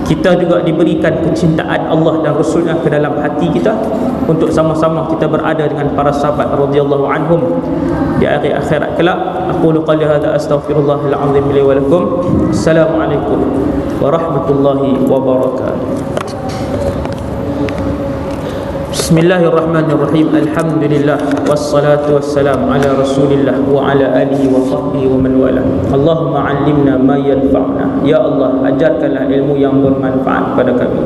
kita juga diberikan kecintaan Allah dan Rasulnya ke dalam hati kita, untuk sama-sama kita berada dengan para sahabat radhiyallahu anhum di akhir akhirat kelak. Aqulu qali hadza astaghfirullahal azim li wa lakum. Assalamualaikum warahmatullahi wabarakatuh. Bismillahirrahmanirrahim. Alhamdulillah wassalatu wassalamu ala Rasulillah wa ala alihi wa sahbihi wa man wala. Allahumma 'allimna ma yanfa'una. Ya Allah, ajarkanlah ilmu yang bermanfaat pada kami.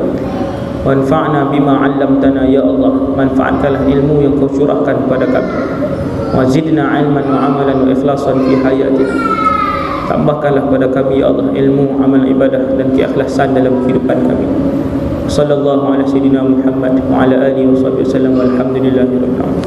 Wanfa'na bima 'allamtana. Ya Allah, manfaatkanlah ilmu yang Kau curahkan kepada kami. Wazidna 'ilman wa 'amalan wa ikhlasan fi hayatina. Tambahkanlah kepada kami ya Allah ilmu, amal ibadah dan keikhlasan dalam kehidupan kami. Sallallahu ala sayyidina Muhammad wa ala alihi wa sahbihi wasallam. Walhamdulillahirabbil alamin.